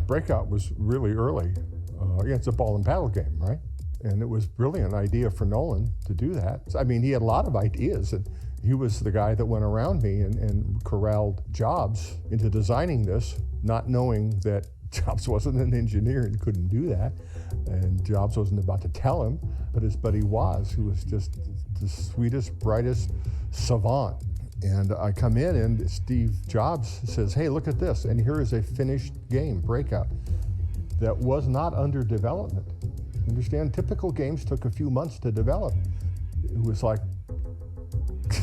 Breakout was really early. It's a ball and paddle game, right? And it was a brilliant idea for Nolan to do that. I mean, he had a lot of ideas, and he was the guy that went around me and corralled Jobs into designing this, not knowing that Jobs wasn't an engineer and couldn't do that. And Jobs wasn't about to tell him, but his buddy was, who was just the sweetest, brightest savant. And I come in and Steve Jobs says, hey, look at this. And here is a finished game, Breakout, that was not under development. Understand, typical games took a few months to develop. It was like,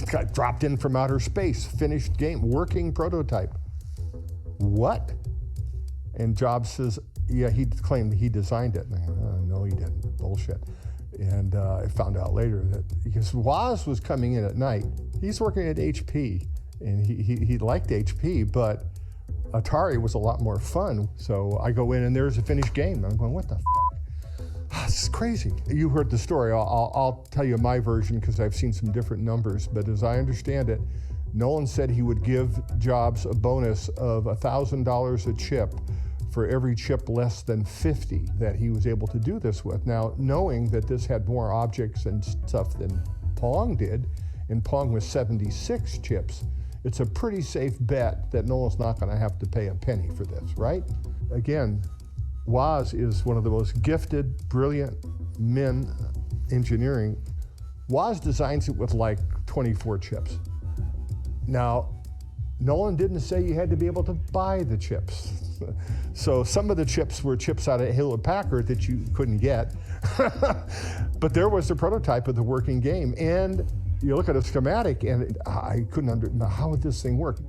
got dropped in from outer space, finished game, working prototype. What? And Jobs says, yeah, he claimed he designed it. And I go, no, he didn't, bullshit. And I found out later that because Woz was coming in at night, he's working at HP, and he liked HP, but Atari was a lot more fun. So I go in and there's a finished game. I'm going, what the f? This is crazy. You heard the story. I'll tell you my version because I've seen some different numbers, but as I understand it, Nolan said he would give Jobs a bonus of $1,000 a chip for every chip less than 50 that he was able to do this with. Now, knowing that this had more objects and stuff than Pong did, and Pong was 76 chips, it's a pretty safe bet that Nolan's not gonna have to pay a penny for this, right? Again, Woz is one of the most gifted, brilliant men engineering. Woz designs it with like 24 chips. Now, Nolan didn't say you had to be able to buy the chips. So some of the chips were chips out of Hewlett-Packard that you couldn't get. But there was the prototype of the working game. And you look at a schematic and I couldn't understand, how would this thing work?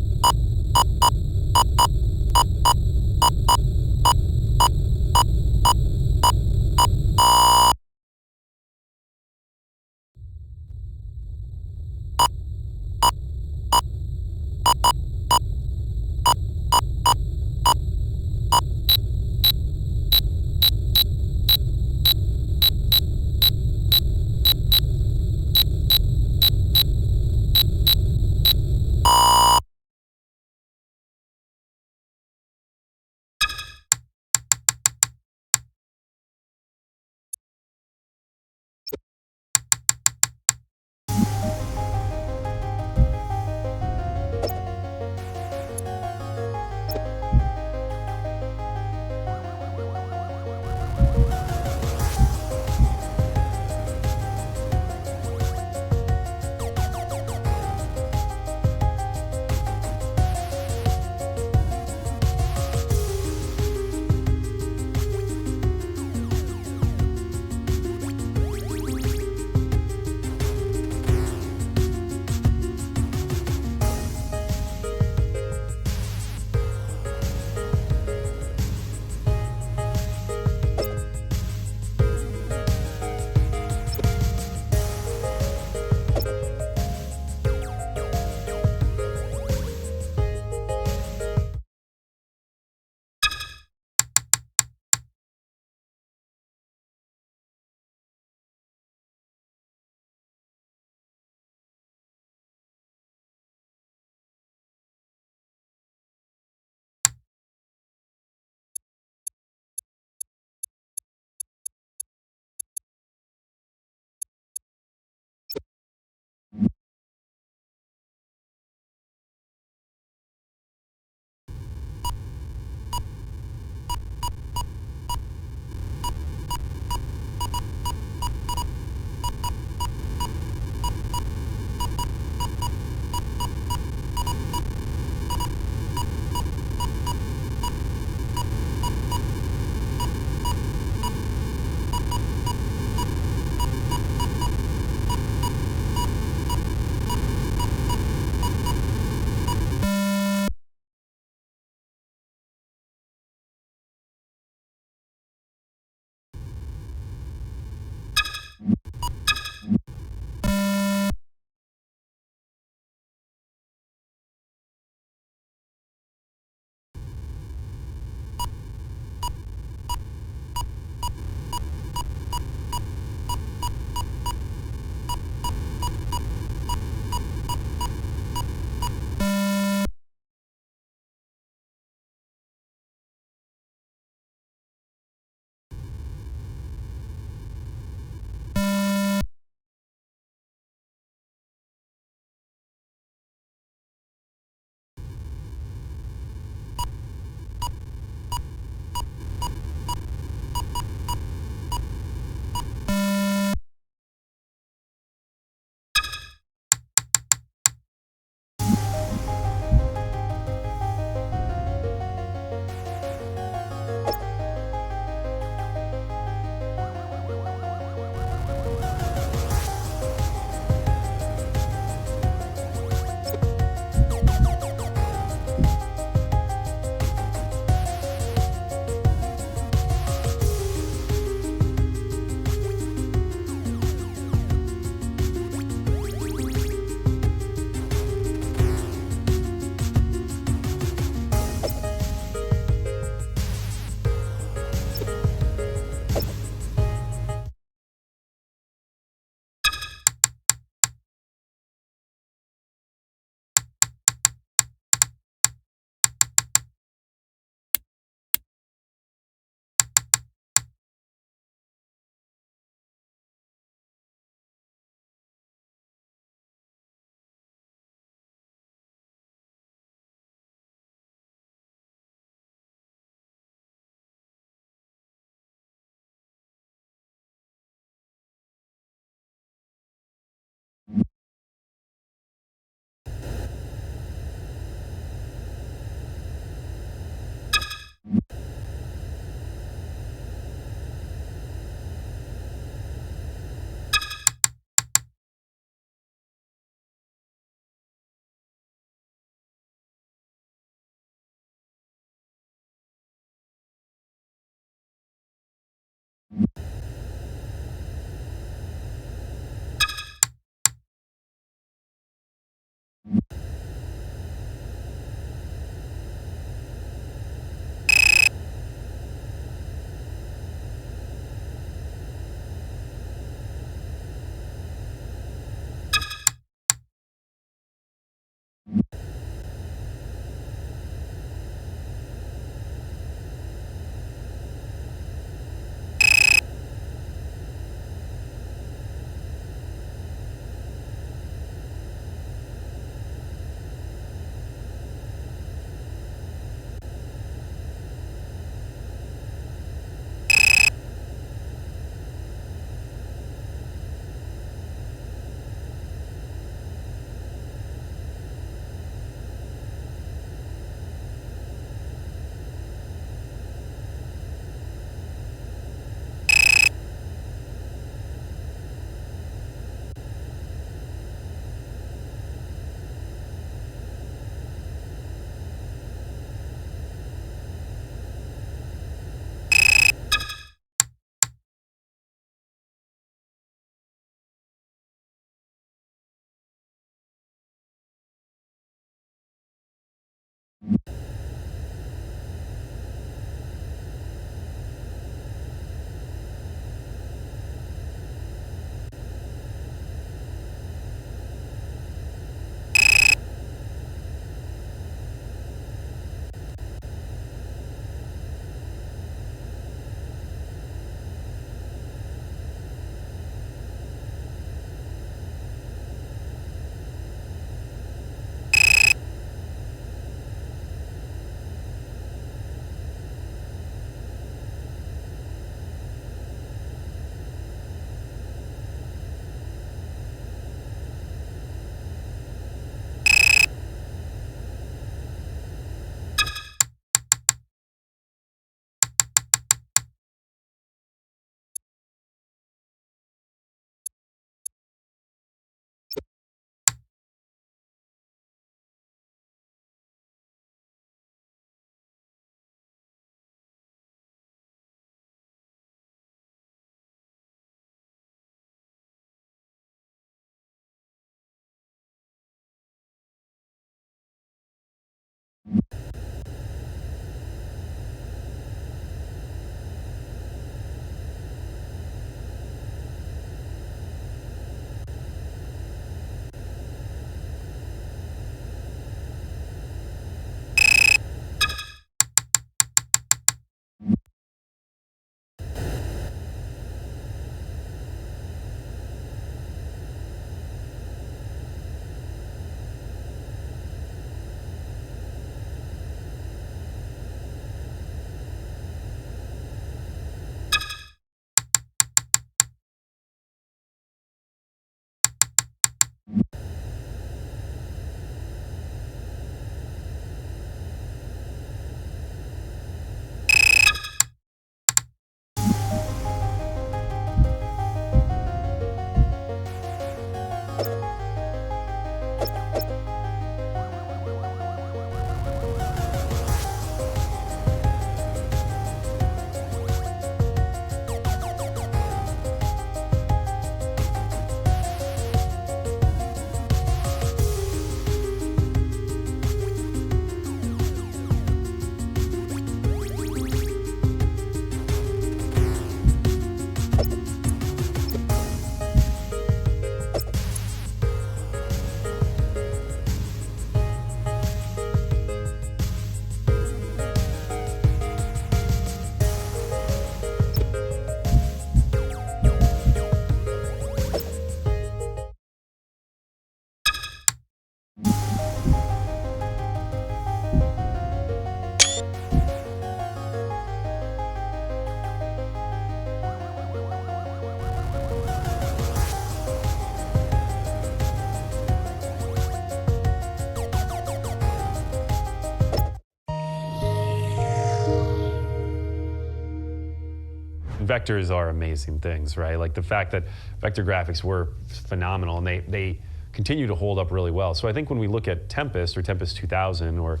vectors are amazing things, right? Like the fact that vector graphics were phenomenal, and they continue to hold up really well. So I think when we look at Tempest or Tempest 2000 or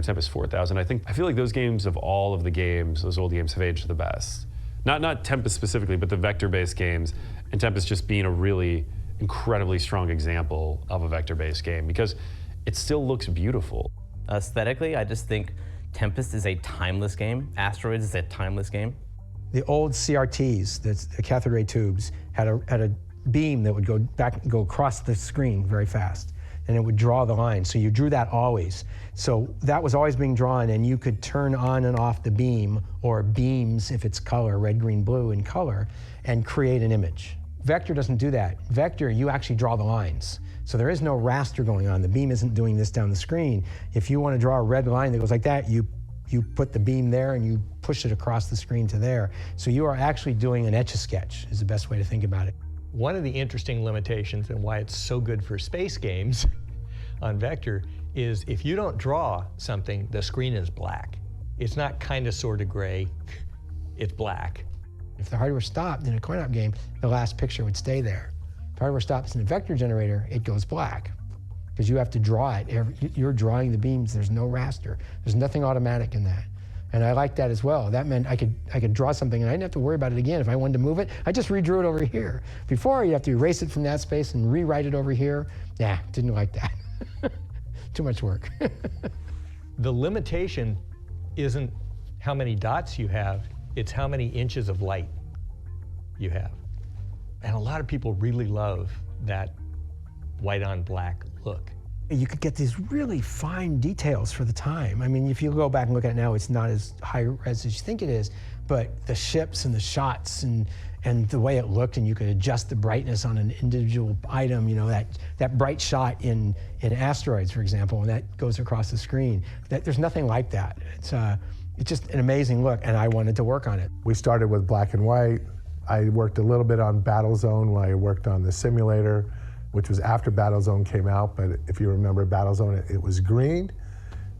Tempest 4000, I feel like those games, of all of the games, those old games, have aged the best. Not Tempest specifically, but the vector-based games, and Tempest just being a really incredibly strong example of a vector-based game because it still looks beautiful. Aesthetically, I just think Tempest is a timeless game. Asteroids is a timeless game. The old CRTs, the cathode ray tubes, had a beam that would go across the screen very fast, and it would draw the line. So you drew that always. So that was always being drawn, and you could turn on and off the beam, or beams if it's color, red, green, blue in color, and create an image. Vector doesn't do that. Vector, you actually draw the lines. So there is no raster going on. The beam isn't doing this down the screen. If you want to draw a red line that goes like that, you put the beam there and you push it across the screen to there. So you are actually doing an Etch-a-Sketch is the best way to think about it. One of the interesting limitations and why it's so good for space games on Vector is if you don't draw something, the screen is black. It's not kind of sort of gray, it's black. If the hardware stopped in a coin-op game, the last picture would stay there. If hardware stops in a vector generator, it goes black because you have to draw it. You're drawing the beams. There's no raster. There's nothing automatic in that. And I like that as well. That meant I could draw something and I didn't have to worry about it again. If I wanted to move it, I just redrew it over here. Before, you have to erase it from that space and rewrite it over here. Yeah, didn't like that. Too much work. The limitation isn't how many dots you have, it's how many inches of light you have. And a lot of people really love that white on black look. You could get these really fine details for the time. I mean, if you go back and look at it now, it's not as high res as you think it is, but the ships and the shots and the way it looked, and you could adjust the brightness on an individual item, that bright shot in Asteroids, for example, and that goes across the screen. There's nothing like that. It's just an amazing look, and I wanted to work on it. We started with black and white. I worked a little bit on Battlezone when I worked on the simulator, which was after Battlezone came out, but if you remember Battlezone, it was green.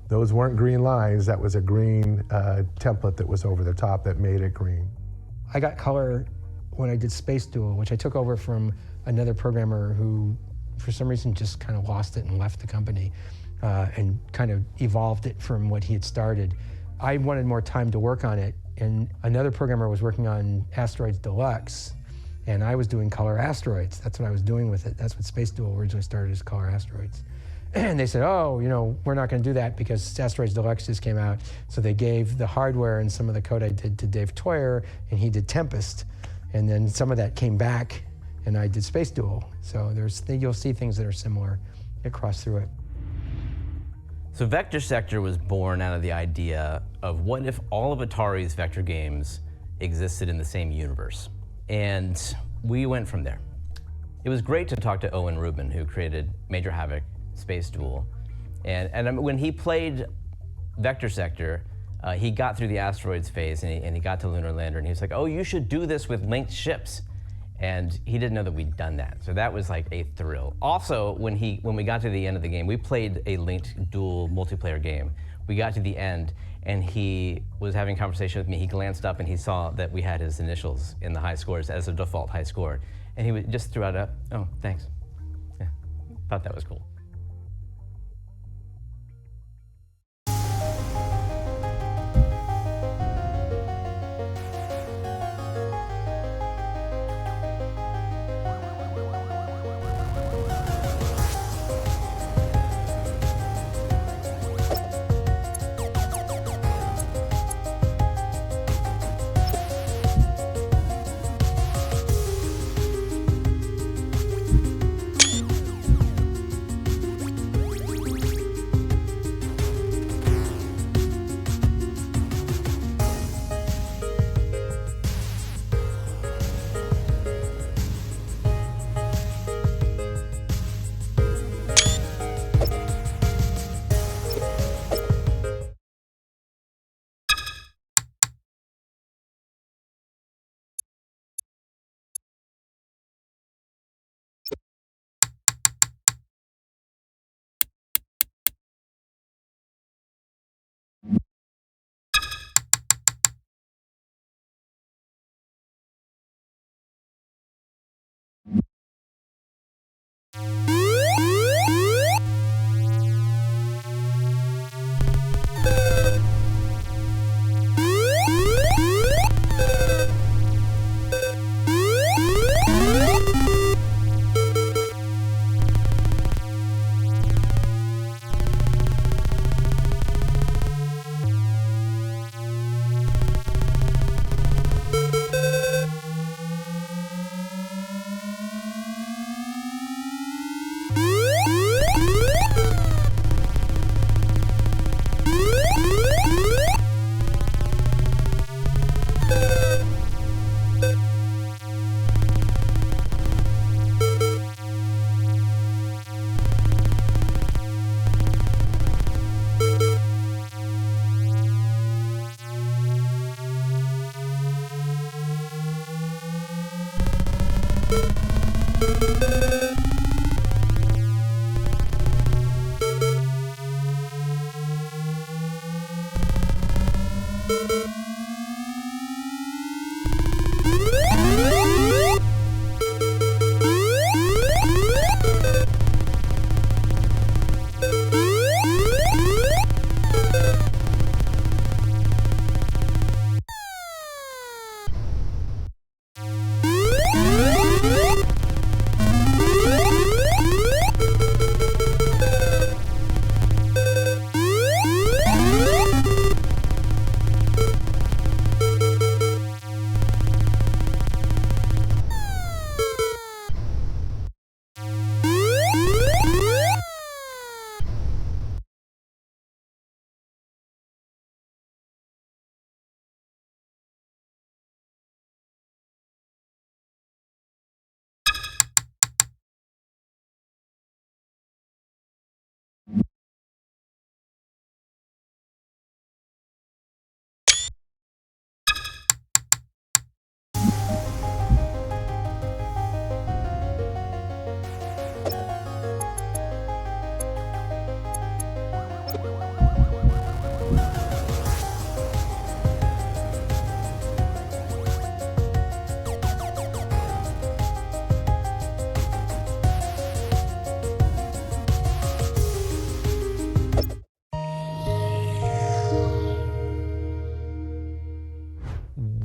Those weren't green lines, that was a green template that was over the top that made it green. I got color when I did Space Duel, which I took over from another programmer who, for some reason, just kind of lost it and left the company and kind of evolved it from what he had started. I wanted more time to work on it, and another programmer was working on Asteroids Deluxe, and I was doing color asteroids. That's what I was doing with it. That's what Space Duel originally started as color asteroids. And they said, oh, we're not going to do that because Asteroids Deluxe just came out. So they gave the hardware and some of the code I did to Dave Toyer, and he did Tempest. And then some of that came back, and I did Space Duel. So you'll see things that are similar across through it. So Vector Sector was born out of the idea of what if all of Atari's vector games existed in the same universe? And we went from there. It was great to talk to Owen Rubin, who created Major Havoc, Space Duel. And when he played Vector Sector, he got through the asteroids phase and he got to Lunar Lander, and he was like, oh, you should do this with linked ships. And he didn't know that we'd done that. So that was like a thrill. Also, when we got to the end of the game, we played a linked dual multiplayer game. We got to the end, and he was having a conversation with me. He glanced up and he saw that we had his initials in the high scores as a default high score. And he just threw out oh, thanks. Yeah, thought that was cool.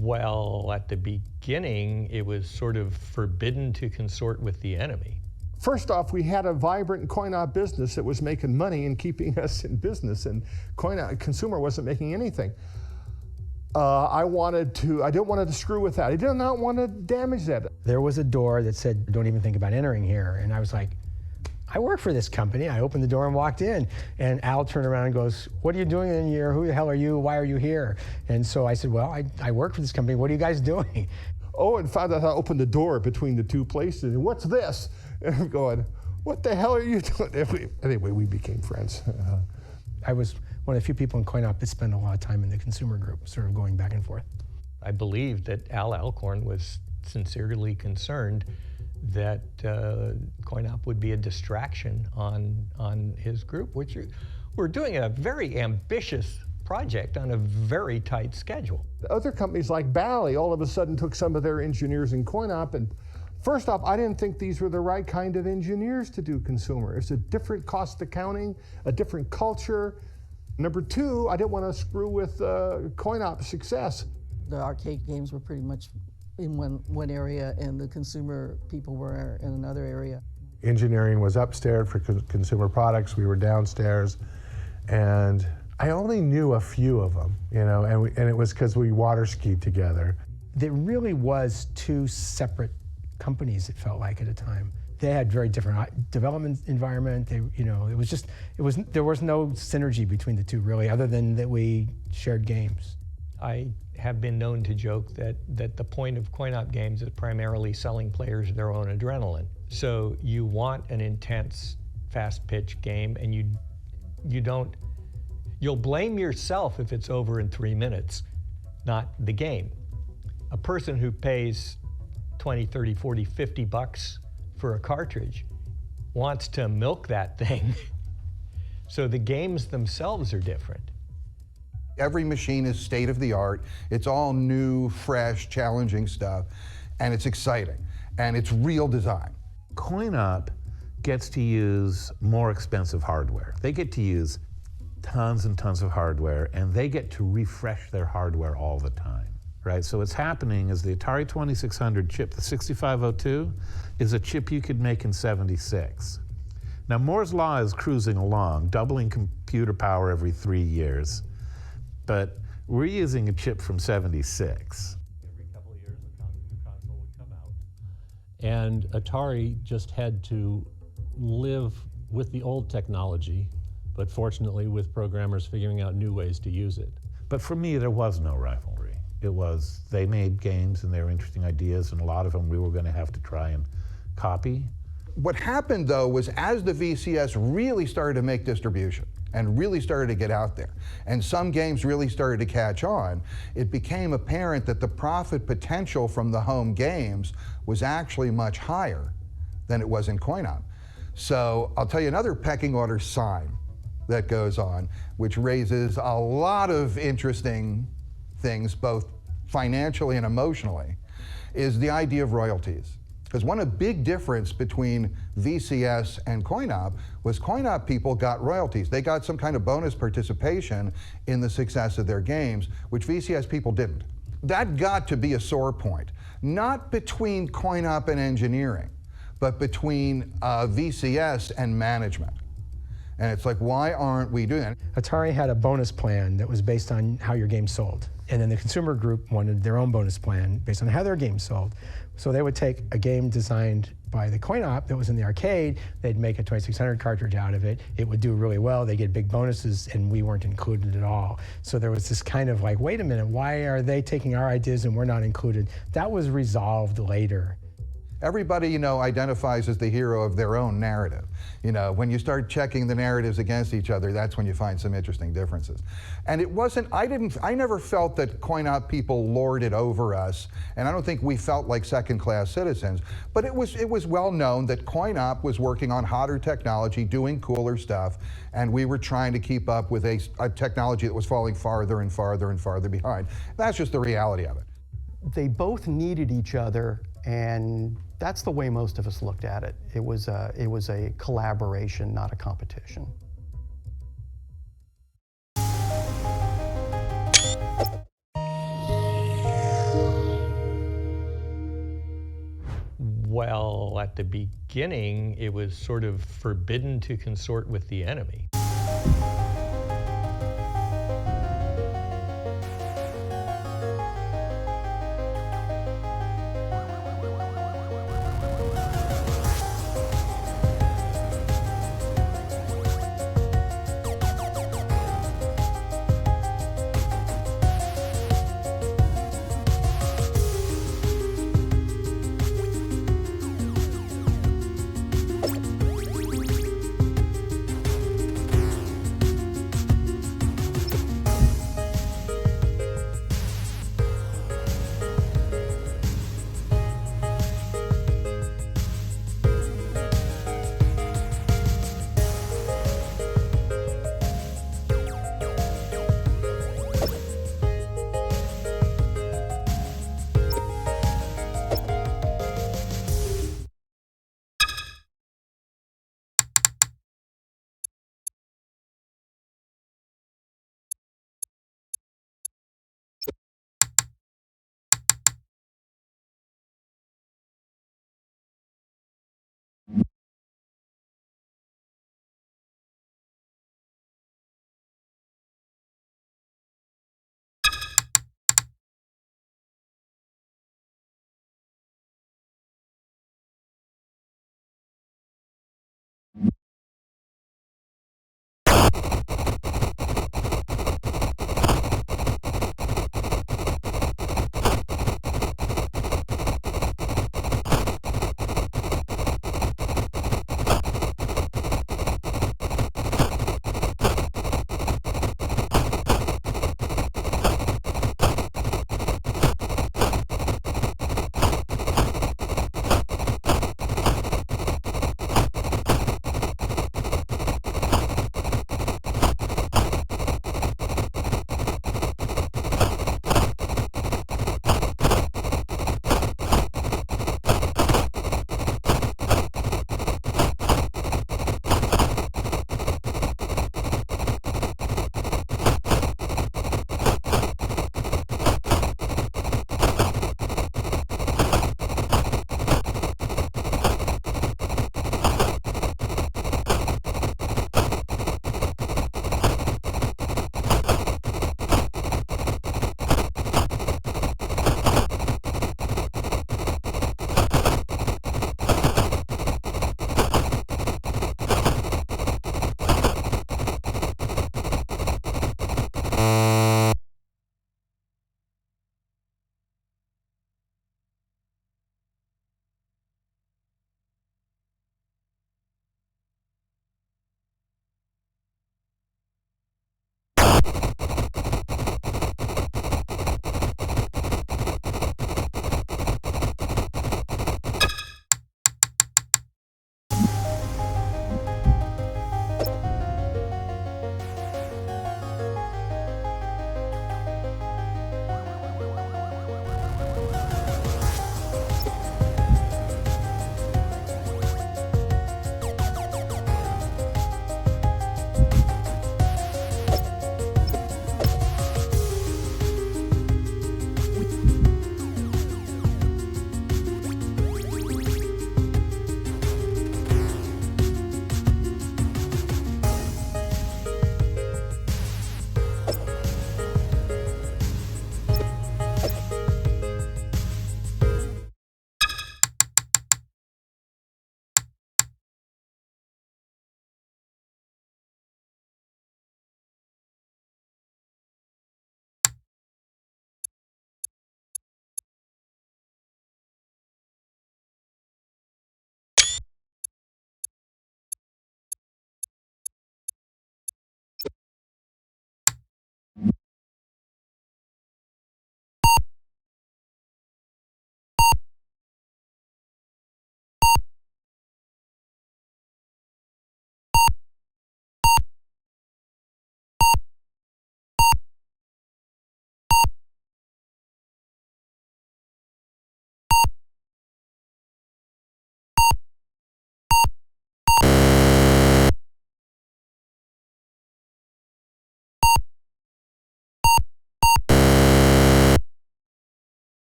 Well, at the beginning, it was sort of forbidden to consort with the enemy. First off, we had a vibrant coin-op business that was making money and keeping us in business, and consumer wasn't making anything. I didn't want to screw with that. I did not want to damage that. There was a door that said, don't even think about entering here. And I was like, I work for this company. I opened the door and walked in. And Al turned around and goes, what are you doing in here? Who the hell are you? Why are you here? And so I said, well, I work for this company. What are you guys doing? Oh, and found out how to open the door between the two places. And what's this? And I'm going, what the hell are you doing? Anyway, we became friends. I was one of the few people in coin-op that spent a lot of time in the consumer group, sort of going back and forth. I believe that Al Alcorn was sincerely concerned that coin-op would be a distraction on his group, which we're doing a very ambitious project on a very tight schedule. Other companies like Bally all of a sudden took some of their engineers in coin-op, and first off, I didn't think these were the right kind of engineers to do consumer. It's a different cost accounting, a different culture. Number two, I didn't want to screw with coin-op success. The arcade games were pretty much in one area, and the consumer people were in another area. Engineering was upstairs for consumer products. We were downstairs, and I only knew a few of them, you know, and it was because we water skied together. There really was two separate companies, it felt like at a time. They had very different development environment. They, you know, there was no synergy between the two really, other than that we shared games. I have been known to joke that the point of coin-op games is primarily selling players their own adrenaline. So you want an intense, fast-pitch game, and you'll blame yourself if it's over in 3 minutes, not the game. A person who pays 20, 30, 40, 50 bucks for a cartridge wants to milk that thing. So the games themselves are different. Every machine is state of the art. It's all new, fresh, challenging stuff, and it's exciting, and it's real design. Coin-op gets to use more expensive hardware. They get to use tons and tons of hardware, and they get to refresh their hardware all the time, right? So what's happening is the Atari 2600 chip, the 6502, is a chip you could make in '76. Now Moore's Law is cruising along, doubling computer power every 3 years. But we're using a chip from '76. Every couple of years, a new console would come out. And Atari just had to live with the old technology, but fortunately with programmers figuring out new ways to use it. But for me, there was no rivalry. It was, they made games and they were interesting ideas, and a lot of them we were going to have to try and copy. What happened, though, was as the VCS really started to make distribution and really started to get out there, and some games really started to catch on, it became apparent that the profit potential from the home games was actually much higher than it was in coin-op. So I'll tell you another pecking order sign that goes on, which raises a lot of interesting things, both financially and emotionally, is the idea of royalties. Because one big difference between VCS and coin-op was coin-op people got royalties. They got some kind of bonus participation in the success of their games, which VCS people didn't. That got to be a sore point, not between coin-op and engineering, but between VCS and management. And it's like, why aren't we doing that? Atari had a bonus plan that was based on how your game sold. And then the consumer group wanted their own bonus plan based on how their game sold. So they would take a game designed by the coin-op that was in the arcade, they'd make a 2600 cartridge out of it, it would do really well, they get big bonuses, and we weren't included at all. So there was this kind of like, wait a minute, why are they taking our ideas and we're not included? That was resolved later. Everybody, identifies as the hero of their own narrative. When you start checking the narratives against each other, that's when you find some interesting differences. And it wasn't, I never felt that coin-op people lorded over us, and I don't think we felt like second-class citizens, but it was well known that coin-op was working on hotter technology, doing cooler stuff, and we were trying to keep up with a technology that was falling farther and farther and farther behind. That's just the reality of it. They both needed each other, and that's the way most of us looked at it. It was a collaboration, not a competition. Well, at the beginning, it was sort of forbidden to consort with the enemy.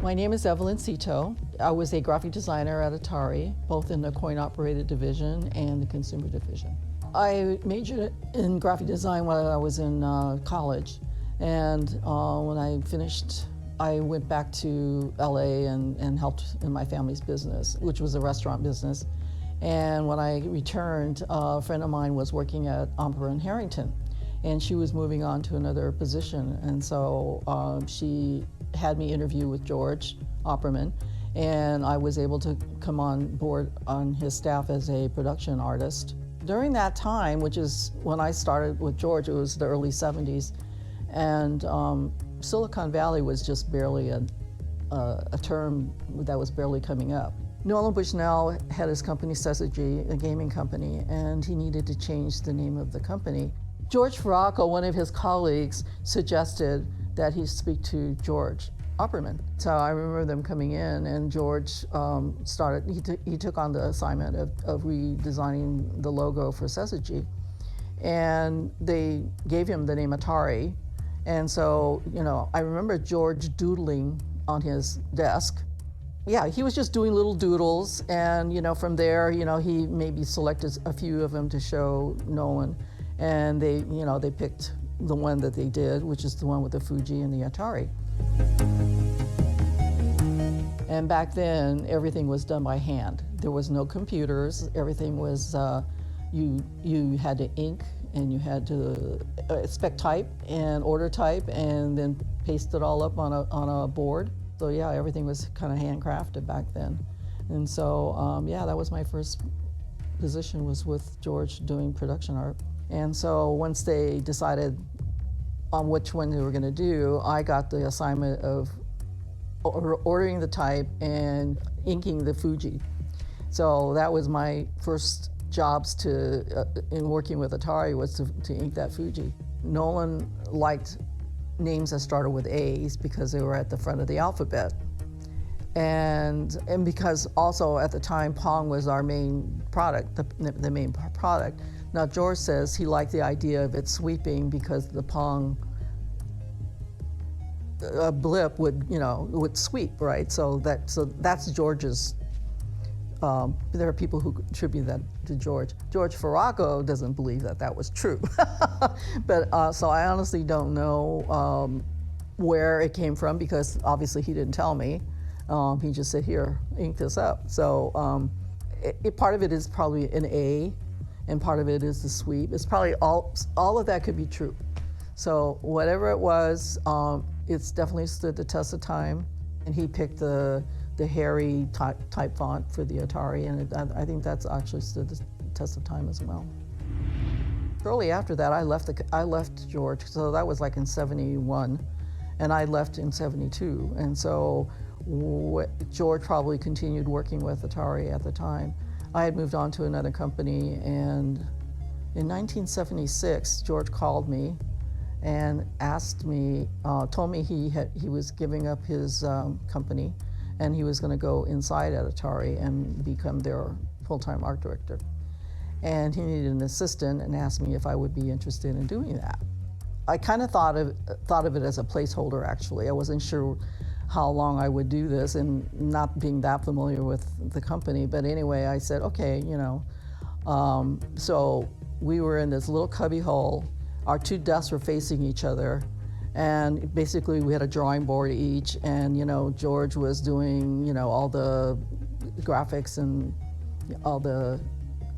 My name is Evelyn Cito. I was a graphic designer at Atari, both in the coin-operated division and the consumer division. I majored in graphic design while I was in college, and when I finished, I went back to LA and helped in my family's business, which was a restaurant business. And when I returned, a friend of mine was working at Omper and Harrington, and she was moving on to another position. And so she had me interview with George Opperman, and I was able to come on board on his staff as a production artist. During that time, which is when I started with George, it was the early 70s, and Silicon Valley was just barely a term that was barely coming up. Nolan Bushnell had his company Syzygy, a gaming company, and he needed to change the name of the company. George Farraco, one of his colleagues, suggested that he speak to George Opperman. So I remember them coming in, and George he took on the assignment of redesigning the logo for Syzygy. And they gave him the name Atari. And so, I remember George doodling on his desk. Yeah, he was just doing little doodles, and from there, he maybe selected a few of them to show Nolan, and they picked the one that they did, which is the one with the Fuji and the Atari. And back then, everything was done by hand. There was no computers. Everything was you had to ink, and you had to spec type and order type, and then paste it all up on a board. So yeah, everything was kind of handcrafted back then. And so yeah, that was my first position, was with George doing production art. And so once they decided on which one they were going to do, I got the assignment of ordering the type and inking the Fuji. So that was my first jobs in working with Atari, was to ink that Fuji. Nolan liked names that started with A's because they were at the front of the alphabet. And because also at the time Pong was our main product, the main product. Now George says he liked the idea of it sweeping because the Pong blip would sweep, right? So that's George's. There are people who attribute that to George. George Farraco doesn't believe that was true. But so I honestly don't know where it came from, because obviously he didn't tell me. He just said, here, ink this up. So part of it is probably an A, and part of it is the sweep. It's probably all of that could be true. So whatever it was, it's definitely stood the test of time. And he picked the hairy type font for the Atari, and I think that's actually stood the test of time as well. Shortly after that, I left George, so that was like in '71, and I left in '72, and so George probably continued working with Atari at the time. I had moved on to another company, and in 1976, George called me and asked me, told me he was giving up his company, and he was going to go inside at Atari and become their full-time art director. And he needed an assistant, and asked me if I would be interested in doing that. I kind of thought of it as a placeholder, actually. I wasn't sure how long I would do this, and not being that familiar with the company. But anyway, I said, okay, you know. So we were in this little cubby hole. Our two desks were facing each other. And basically we had a drawing board each, and, you know, George was doing, you know, all the graphics and all the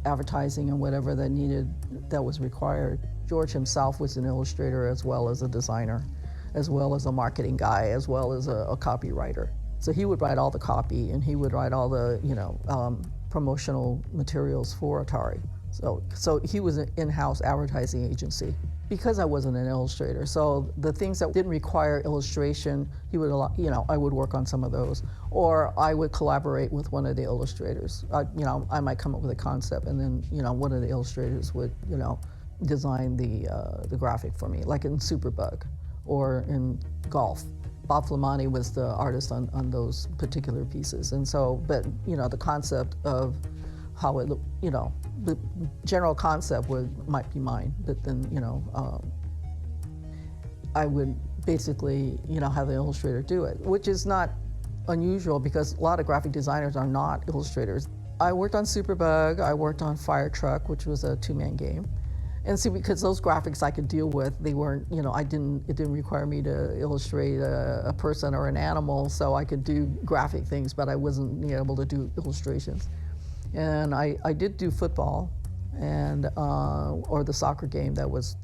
advertising and whatever that was required. George himself was an illustrator as well as a designer, as well as a marketing guy, as well as a copywriter. So he would write all the copy, and he would write all the, you know, promotional materials for Atari. So he was an in-house advertising agency. Because I wasn't an illustrator, so the things that didn't require illustration, he would, you know, I would work on some of those, or I would collaborate with one of the illustrators. You know, I might come up with a concept, and then, you know, one of the illustrators would, you know, design the graphic for me, like in Superbug or in Golf. Bob Flamani was the artist on those particular pieces, and so, but, you know, the concept of how it looked, you know, the general concept might be mine, but then, you know, I would basically, you know, have the illustrator do it, which is not unusual because a lot of graphic designers are not illustrators. I worked on Superbug, I worked on Fire Truck, which was a two-man game. And see, because those graphics I could deal with, they weren't, you know, it didn't require me to illustrate a person or an animal, so I could do graphic things, but I wasn't, you know, able to do illustrations. And I did do football, and or the soccer game that was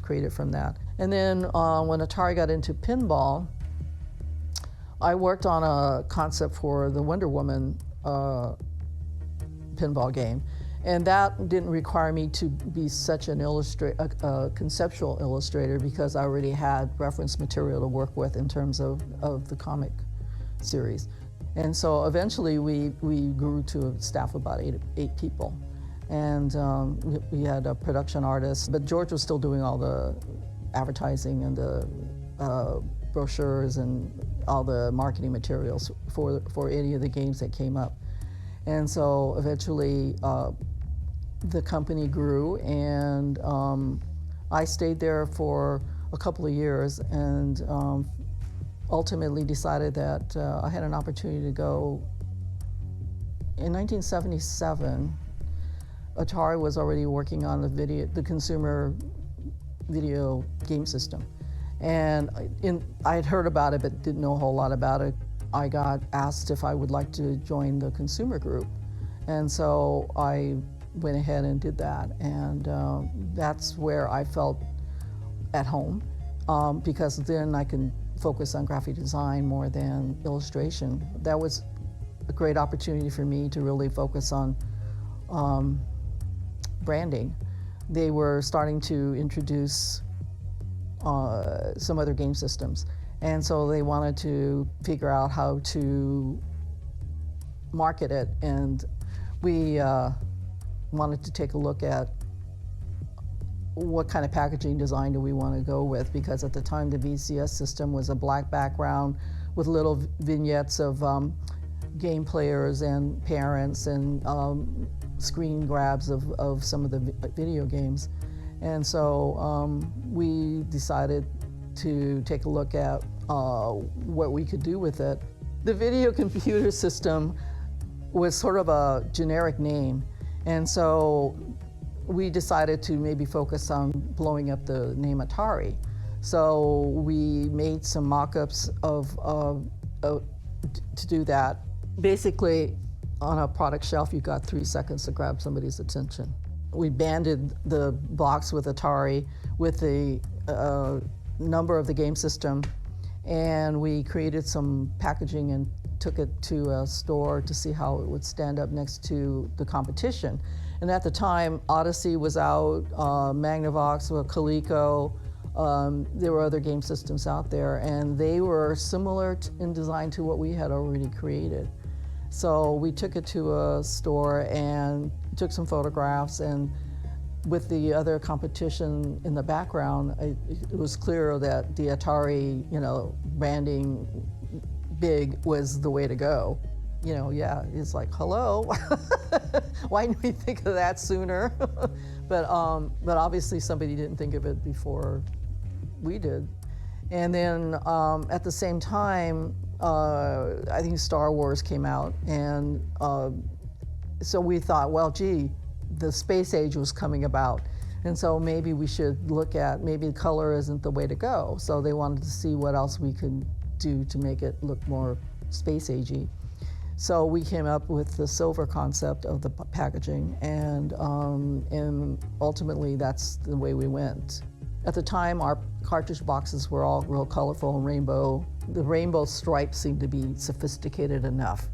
created from that. And then when Atari got into pinball, I worked on a concept for the Wonder Woman pinball game, and that didn't require me to be such an conceptual illustrator because I already had reference material to work with in terms of the comic series. And so eventually we grew to a staff of about eight people. And we had a production artist, but George was still doing all the advertising and the brochures and all the marketing materials for any of the games that came up. And so eventually the company grew, and I stayed there for a couple of years, and ultimately decided that I had an opportunity to go. In 1977, Atari was already working on the consumer video game system. And I had heard about it, but didn't know a whole lot about it. I got asked if I would like to join the consumer group. And so I went ahead and did that. And that's where I felt at home, because then I can focus on graphic design more than illustration. That was a great opportunity for me to really focus on branding. They were starting to introduce some other game systems, and so they wanted to figure out how to market it, and we wanted to take a look at what kind of packaging design do we want to go with, because at the time the VCS system was a black background with little vignettes of game players and parents and screen grabs of some of the video games. And so we decided to take a look at what we could do with it. The video computer system was sort of a generic name, and so we decided to maybe focus on blowing up the name Atari. So we made some mock-ups to do that. Basically, on a product shelf, you got 3 seconds to grab somebody's attention. We banded the box with Atari with the number of the game system, and we created some packaging and took it to a store to see how it would stand up next to the competition. And at the time, Odyssey was out, Magnavox, Coleco, there were other game systems out there, and they were similar in design to what we had already created. So we took it to a store and took some photographs, and with the other competition in the background, it was clear that the Atari, branding big was the way to go. It's like, hello, why didn't we think of that sooner? But obviously somebody didn't think of it before, we did. And then at the same time, I think Star Wars came out, and so we thought, well, gee, the space age was coming about, and so maybe we should look at, maybe color isn't the way to go. So they wanted to see what else we could do to make it look more space agey. So we came up with the silver concept of the packaging, and ultimately that's the way we went. At the time, our cartridge boxes were all real colorful and rainbow. The rainbow stripes seemed to be sophisticated enough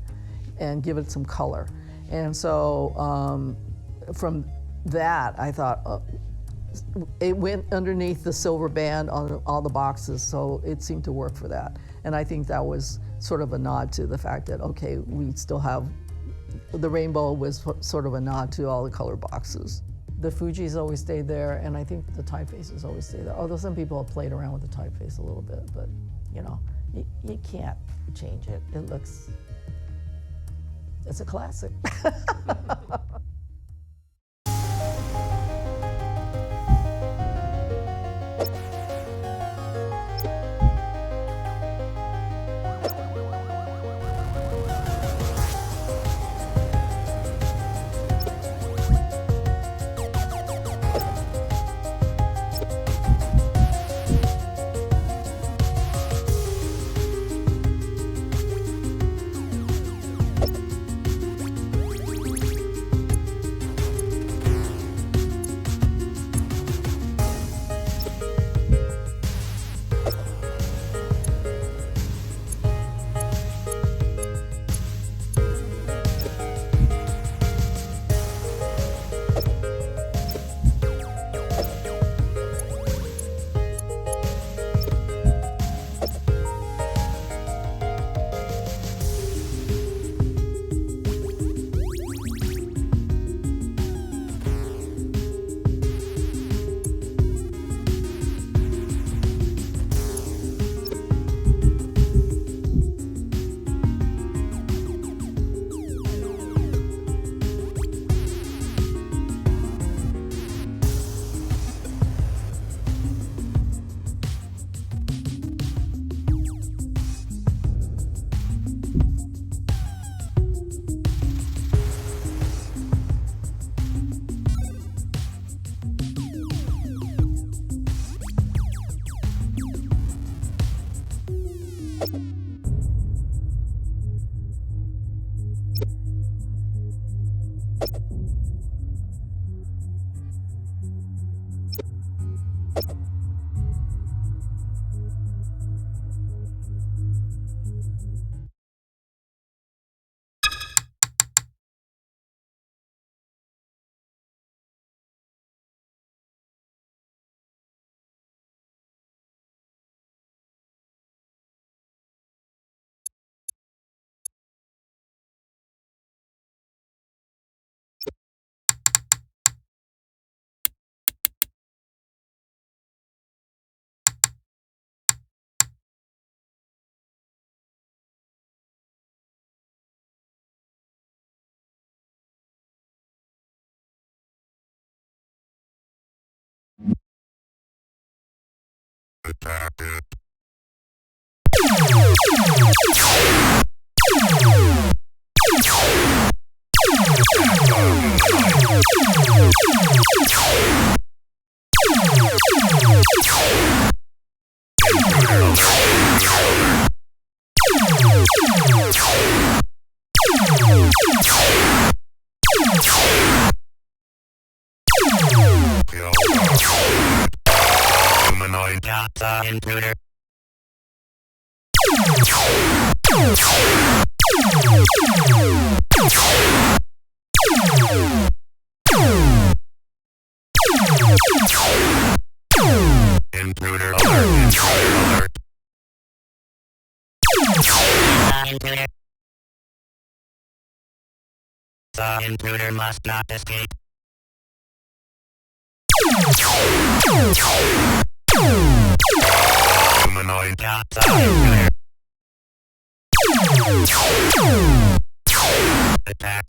and give it some color. And so from that, I thought, it went underneath the silver band on all the boxes, so it seemed to work for that. And I think that was sort of a nod to the fact that, okay, we still have, the rainbow was sort of a nod to all the color boxes. The Fuji's always stayed there, and I think the typefaces always stay there. Although some people have played around with the typeface a little bit, but you know, you can't change it. It looks, it's a classic. Intruder. Intruder alert. Intruder. The intruder must not escape. Humanoid cat. The intruder. Attack.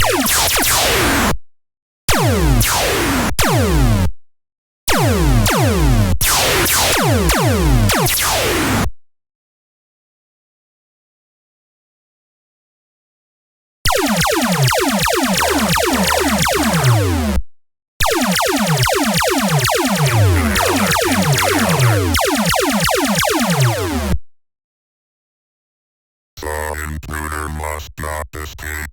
The intruder must not escape.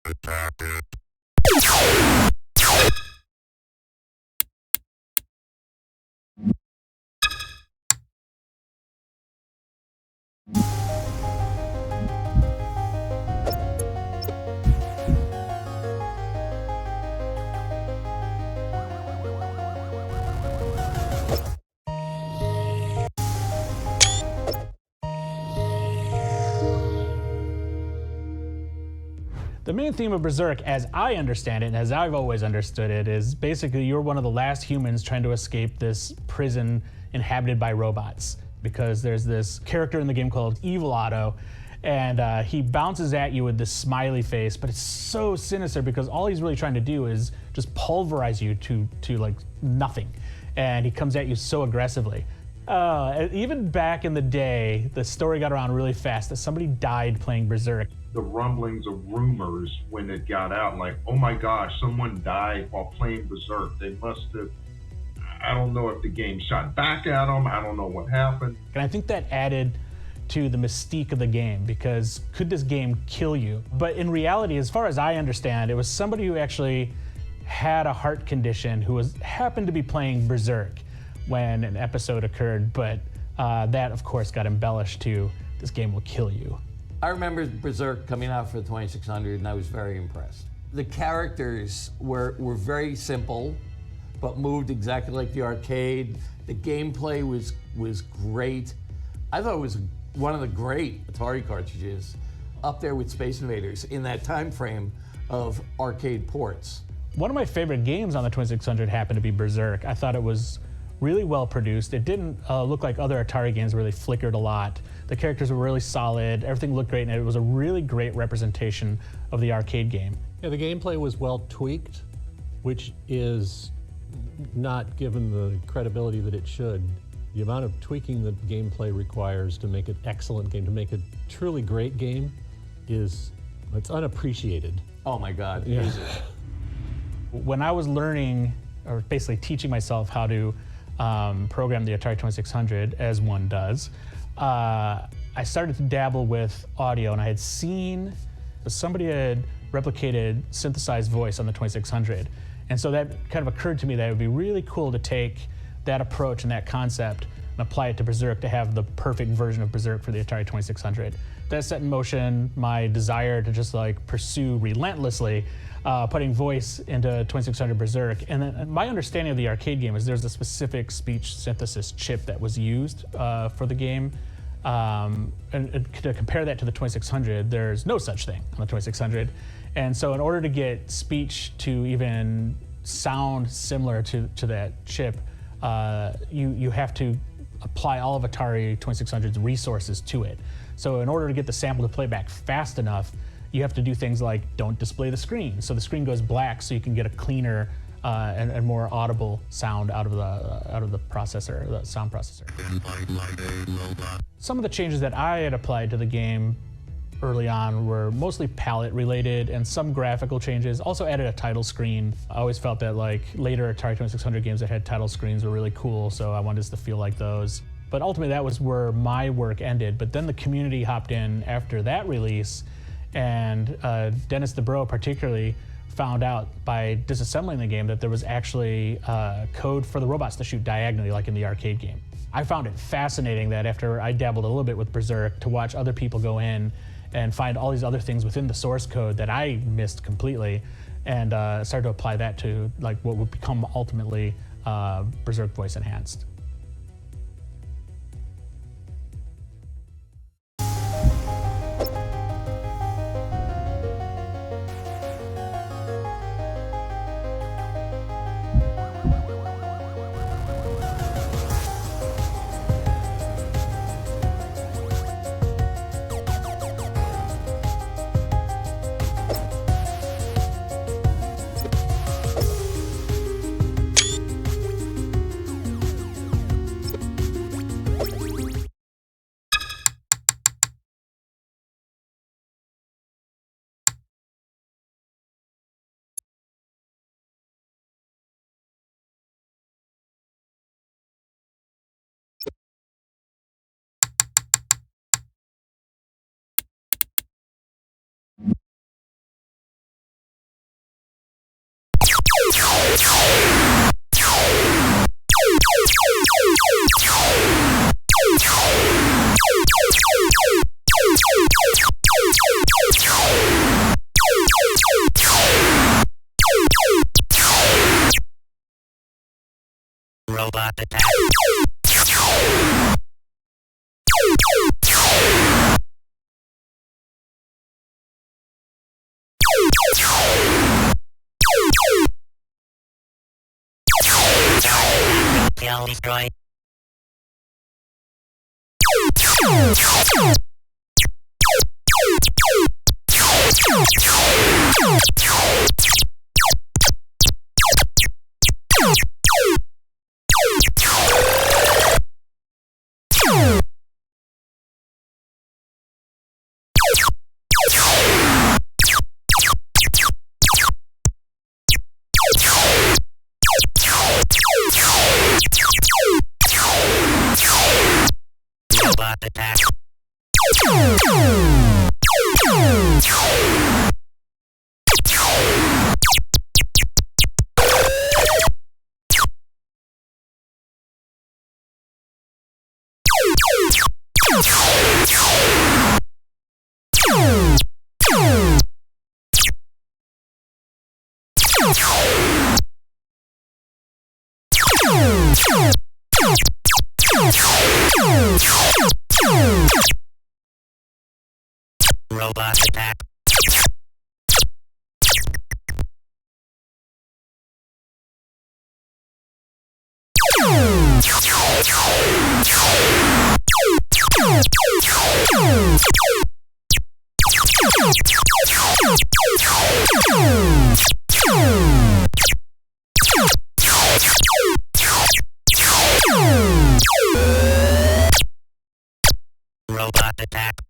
Attack it. The main theme of Berserk, as I understand it, and as I've always understood it, is basically you're one of the last humans trying to escape this prison inhabited by robots. Because there's this character in the game called Evil Otto, and he bounces at you with this smiley face, but it's so sinister because all he's really trying to do is just pulverize you to like nothing. And he comes at you so aggressively. Even back in the day, the story got around really fast that somebody died playing Berserk. The rumblings of rumors when it got out, like, oh my gosh, someone died while playing Berserk. They must have, I don't know if the game shot back at them, I don't know what happened. And I think that added to the mystique of the game, because could this game kill you? But in reality, as far as I understand, it was somebody who actually had a heart condition who happened to be playing Berserk when an episode occurred, but that of course got embellished to this game will kill you. I remember Berserk coming out for the 2600 and I was very impressed. The characters were very simple, but moved exactly like the arcade. The gameplay was great. I thought it was one of the great Atari cartridges, up there with Space Invaders in that time frame of arcade ports. One of my favorite games on the 2600 happened to be Berserk. I thought it was really well produced. It didn't look like other Atari games where they flickered a lot. The characters were really solid, everything looked great, and it was a really great representation of the arcade game. Yeah, the gameplay was well tweaked, which is not given the credibility that it should. The amount of tweaking that gameplay requires to make an excellent game, to make a truly great game, it's unappreciated. Oh my God, yeah. is it? When I was learning, or basically teaching myself how to program the Atari 2600, as one does, I started to dabble with audio, and I had seen somebody had replicated synthesized voice on the 2600. And so that kind of occurred to me that it would be really cool to take that approach and that concept and apply it to Berserk to have the perfect version of Berserk for the Atari 2600. That set in motion my desire to just like pursue relentlessly putting voice into 2600 Berserk. And then my understanding of the arcade game is there's a specific speech synthesis chip that was used for the game. And to compare that to the 2600, there's no such thing on the 2600. And so in order to get speech to even sound similar to that chip, you have to apply all of Atari 2600's resources to it. So in order to get the sample to play back fast enough, you have to do things like don't display the screen. So the screen goes black so you can get a cleaner and more audible sound out of the processor, the sound processor. Some of the changes that I had applied to the game early on were mostly palette related and some graphical changes. Also added a title screen. I always felt that like later Atari 2600 games that had title screens were really cool, so I wanted us to feel like those. But ultimately that was where my work ended. But then the community hopped in after that release, and Dennis DeBro particularly found out by disassembling the game that there was actually code for the robots to shoot diagonally like in the arcade game. I found it fascinating that after I dabbled a little bit with Berserk, to watch other people go in and find all these other things within the source code that I missed completely, and started to apply that to like what would become ultimately Berserk Voice Enhanced. Robot attack. Kill destroy. Robot attack. Robot attack. Robot attack.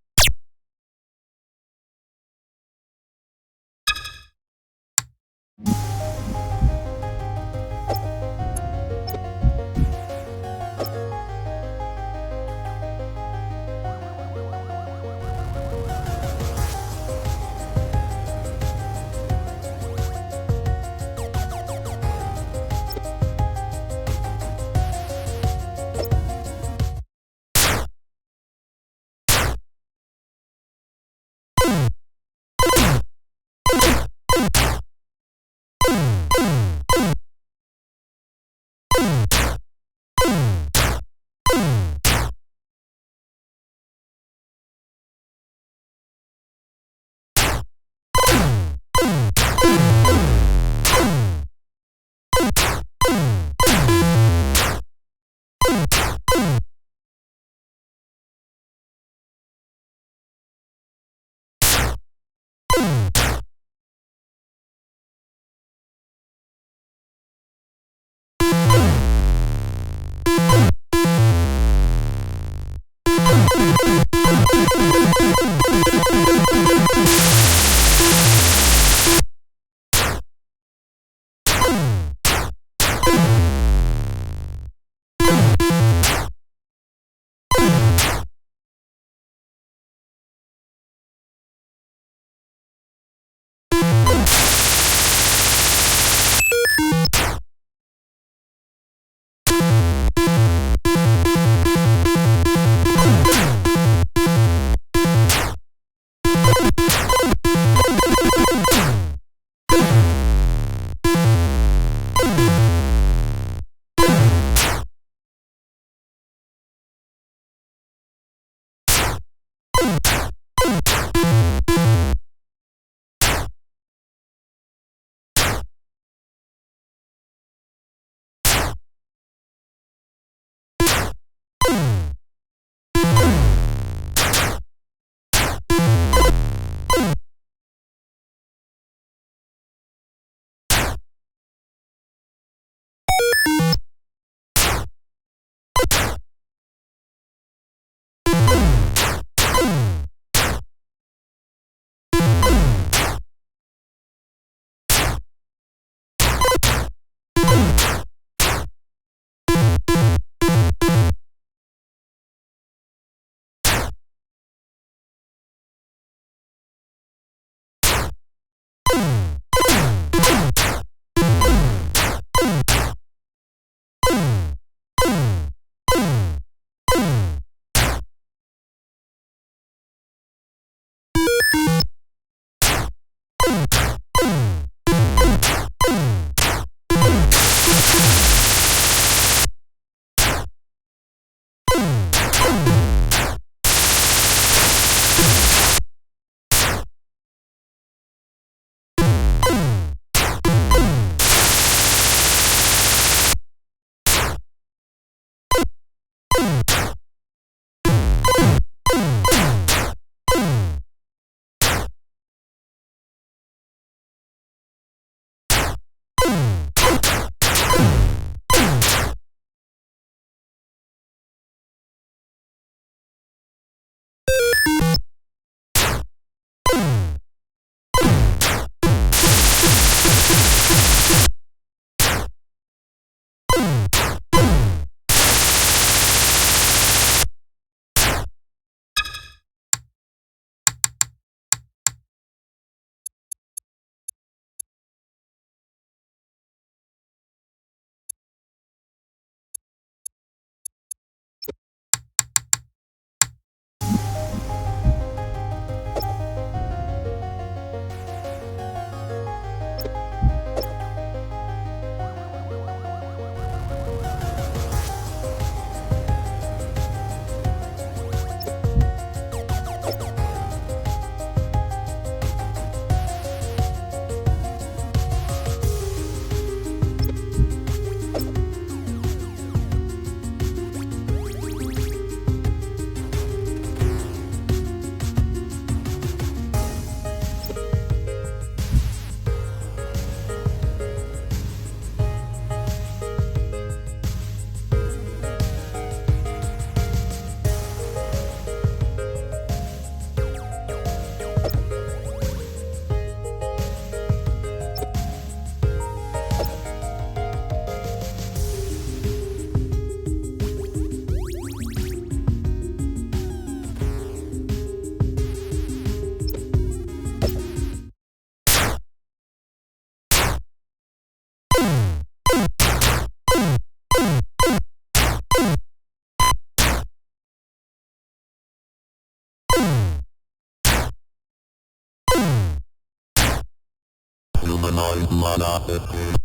Humanoid monopathy.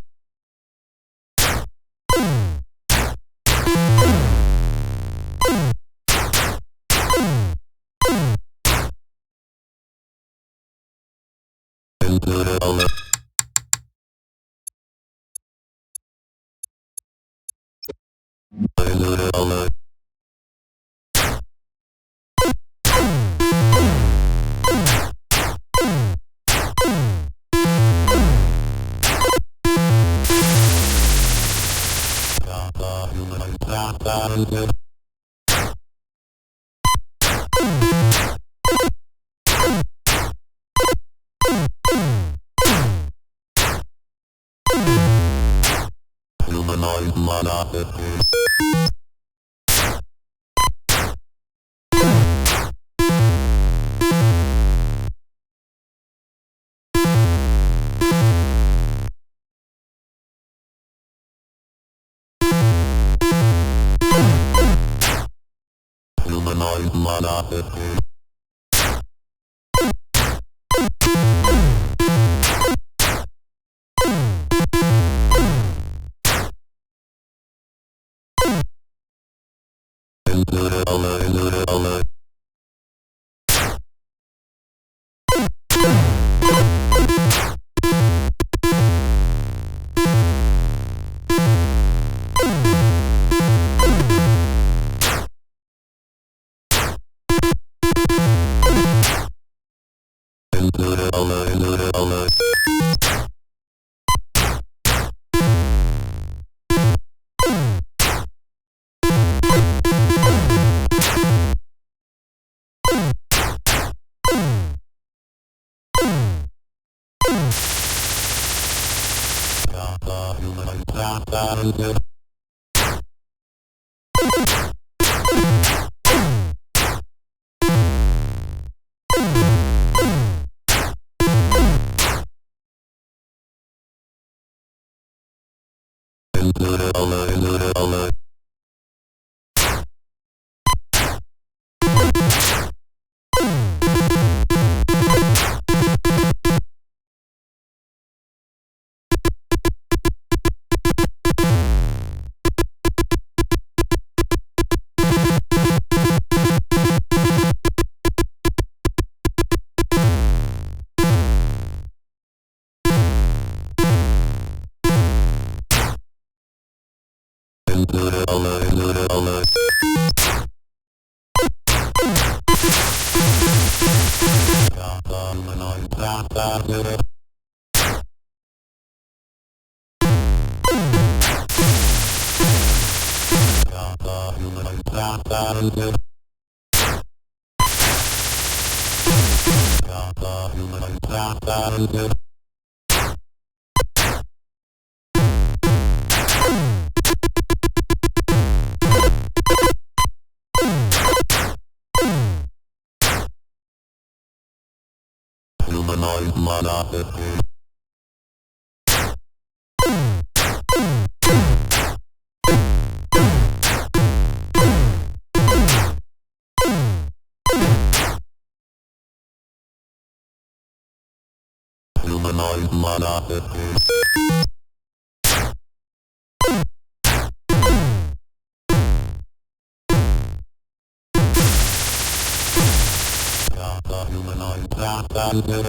Into the element. Into the element. Humanoid monopathy. Humanoid monopathy. Into the element, into the element. Into the element, into the element. Into the element, into the element. Into the element, into the element. Humanoid monopathy. Humanoid monopathy. Humanoid monopathy.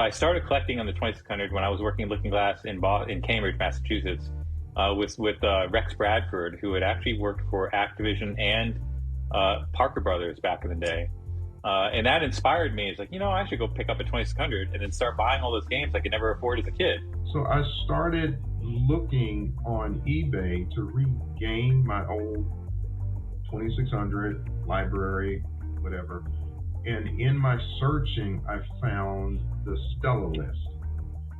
So I started collecting on the 2600 when I was working at Looking Glass in Cambridge, Massachusetts, with Rex Bradford, who had actually worked for Activision and Parker Brothers back in the day. And that inspired me. It's like, I should go pick up a 2600 and then start buying all those games I could never afford as a kid. So I started looking on eBay to regain my old 2600 library, whatever. And in my searching, I found the Stella List.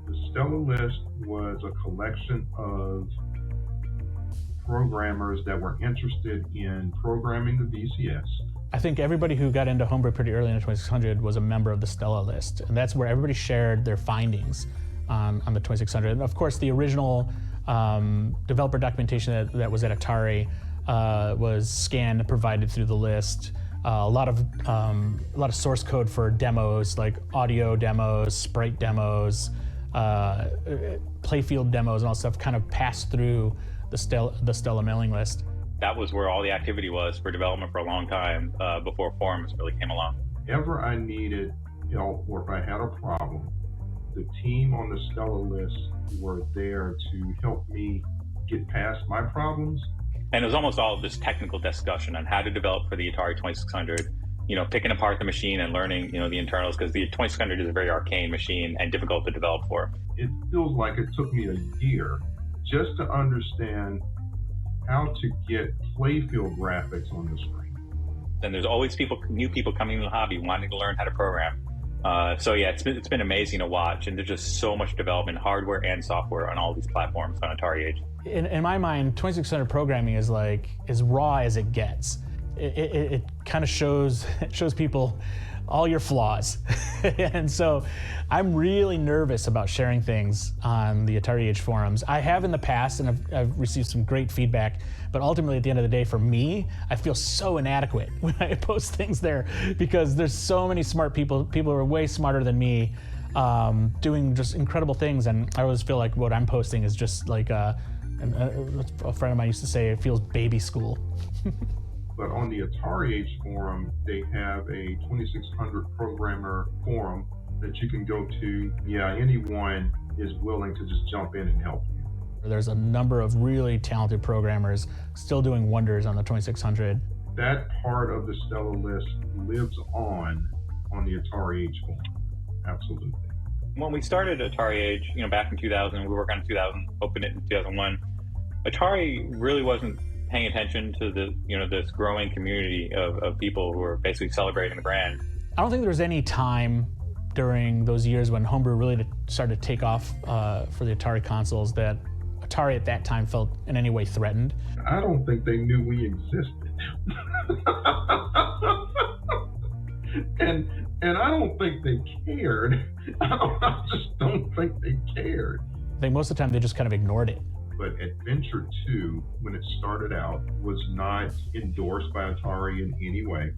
The Stella List was a collection of programmers that were interested in programming the VCS. I think everybody who got into homebrew pretty early in the 2600 was a member of the Stella List, and that's where everybody shared their findings on the 2600. And of course, the original developer documentation that was at Atari was scanned and provided through the list. A lot of source code for demos, like audio demos, sprite demos, playfield demos, and all stuff kind of passed through the Stella mailing list. That was where all the activity was for development for a long time before forums really came along. Ever I needed help or if I had a problem, the team on the Stella List were there to help me get past my problems. And it was almost all this technical discussion on how to develop for the Atari 2600, picking apart the machine and learning, the internals, because the 2600 is a very arcane machine and difficult to develop for. It feels like it took me a year just to understand how to get playfield graphics on the screen. And there's always new people coming into the hobby wanting to learn how to program. So yeah, it's been amazing to watch, and there's just so much development, hardware and software, on all these platforms on Atari Age. In my mind, 2600 programming is as raw as it gets. It kind of shows people all your flaws. And so I'm really nervous about sharing things on the Atari Age forums. I have in the past, and I've received some great feedback, but ultimately at the end of the day, for me, I feel so inadequate when I post things there, because there's so many smart people who are way smarter than me, doing just incredible things, and I always feel like what I'm posting is just like a friend of mine used to say, it feels baby school. But on the Atari Age forum, they have a 2600 programmer forum that you can go to. Yeah, anyone is willing to just jump in and help you. There's a number of really talented programmers still doing wonders on the 2600. That part of the Stella List lives on the Atari Age forum. Absolutely. When we started Atari Age, back in 2000, we worked on 2000, opened it in 2001. Atari really wasn't paying attention to this growing community of people who are basically celebrating the brand. I don't think there was any time during those years when homebrew really started to take off for the Atari consoles that Atari at that time felt in any way threatened. I don't think they knew we existed. and I don't think they cared. I just don't think they cared. I think most of the time they just kind of ignored it. But Adventure 2, when it started out, was not endorsed by Atari in any way.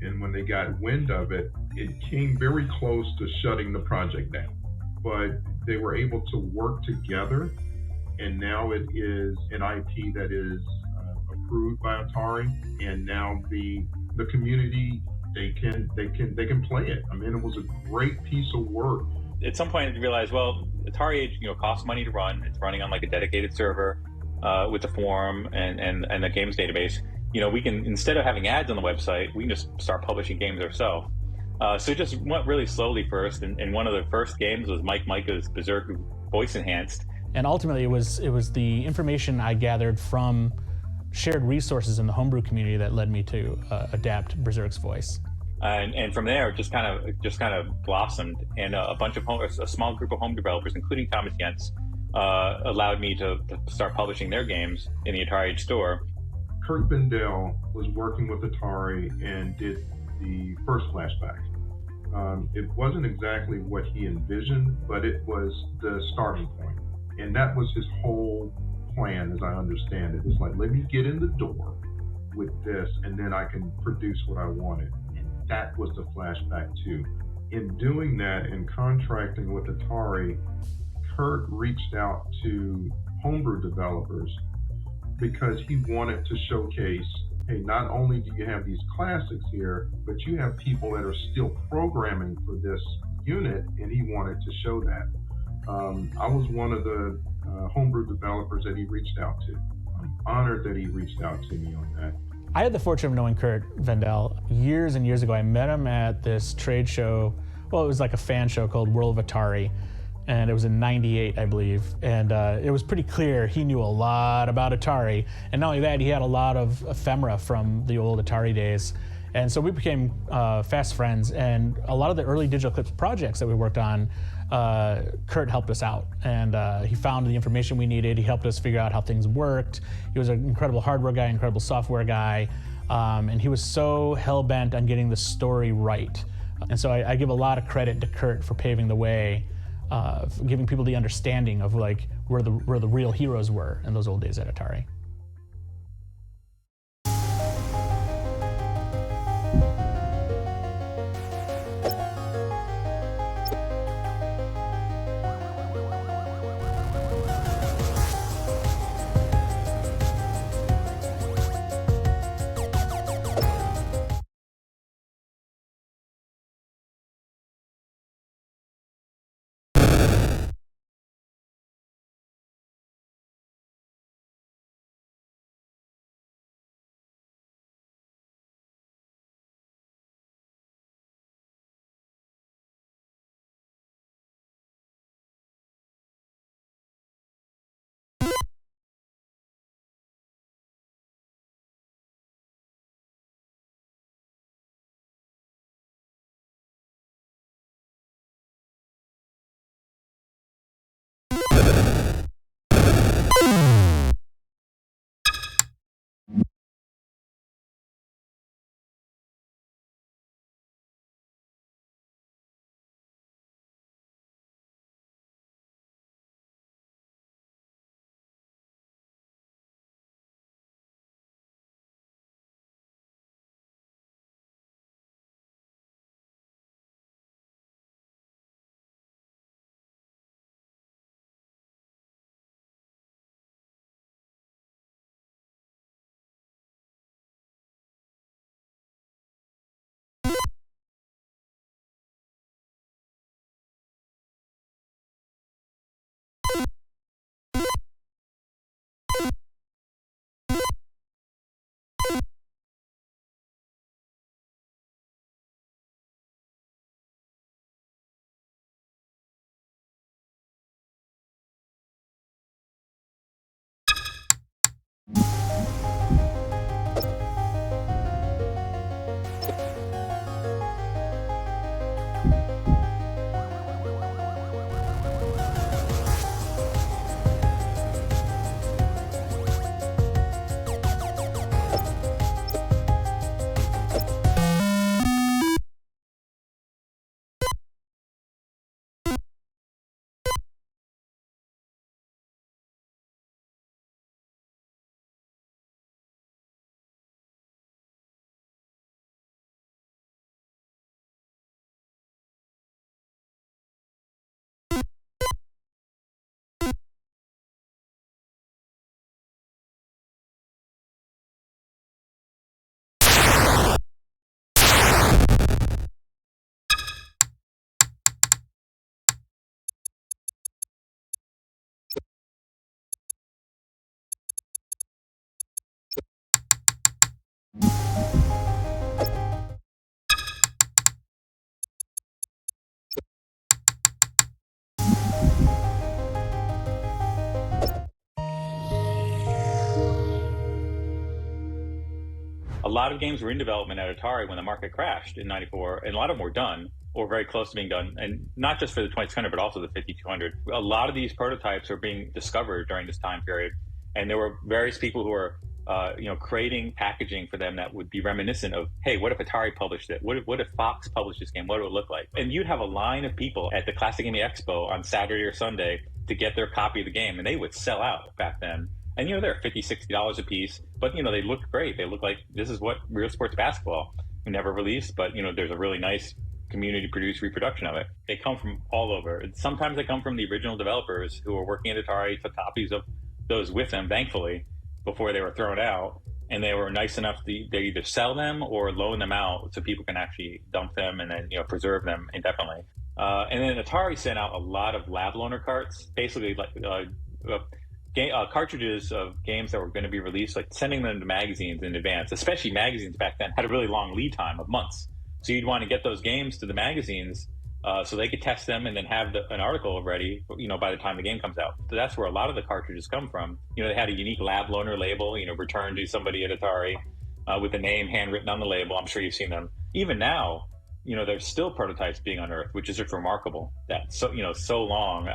And when they got wind of it, it came very close to shutting the project down. But they were able to work together, and now it is an IP that is approved by Atari. And now the community, they can play it. I mean, it was a great piece of work. At some point, you realize, well, Atari Age, costs money to run. It's running on like a dedicated server with the forum and the games database. We can, instead of having ads on the website, we can just start publishing games ourselves. So it just went really slowly first. And one of the first games was Mike Micah's Berserk voice enhanced. And ultimately, it was the information I gathered from shared resources in the homebrew community that led me to adapt Berserk's voice. And from there, it just kind of blossomed, and a small group of home developers, including Thomas Jentz, allowed me to start publishing their games in the Atari Age store. Kurt Bendel was working with Atari and did the first flashback. It wasn't exactly what he envisioned, but it was the starting point, and that was his whole plan, as I understand it. It's like, let me get in the door with this, and then I can produce what I wanted. That was the flashback too. In doing that and contracting with Atari, Kurt reached out to homebrew developers because he wanted to showcase, hey, not only do you have these classics here, but you have people that are still programming for this unit, and he wanted to show that. I was one of the homebrew developers that he reached out to. I'm honored that he reached out to me on that. I had the fortune of knowing Kurt Vendel years and years ago. I met him at this trade show. Well, it was like a fan show called World of Atari, and it was in '98, I believe. And it was pretty clear he knew a lot about Atari. And not only that, he had a lot of ephemera from the old Atari days. And so we became fast friends. And a lot of the early Digital Eclipse projects that we worked on, Kurt helped us out. And he found the information we needed. He helped us figure out how things worked. He was an incredible hardware guy, incredible software guy. And he was so hell-bent on getting the story right. And so I give a lot of credit to Kurt for paving the way, for giving people the understanding of like where the real heroes were in those old days at Atari. A lot of games were in development at Atari when the market crashed in '94, and a lot of them were done or very close to being done, and not just for the 2600, but also the 5200. A lot of these prototypes are being discovered during this time period, and there were various people who were creating packaging for them that would be reminiscent of, hey, what if Atari published it? What if Fox published this game? What would it look like? And you'd have a line of people at the Classic Gaming Expo on Saturday or Sunday to get their copy of the game, and they would sell out back then. And, they're $50, $60 a piece, but, they look great. They look like this is what real sports basketball never released, but, there's a really nice community-produced reproduction of it. They come from all over. Sometimes they come from the original developers who were working at Atari, took copies of those with them, thankfully, before they were thrown out. And they were nice enough to they either sell them or loan them out so people can actually dump them and then, preserve them indefinitely. And then Atari sent out a lot of lab loaner carts, basically like cartridges of games that were going to be released, like sending them to magazines in advance. Especially magazines back then had a really long lead time of months, so you'd want to get those games to the magazines so they could test them and then have an article ready, by the time the game comes out. So that's where a lot of the cartridges come from. They had a unique lab loaner label, returned to somebody at Atari with the name handwritten on the label. I'm sure you've seen them. Even now, there's still prototypes being unearthed, which is just remarkable that so long,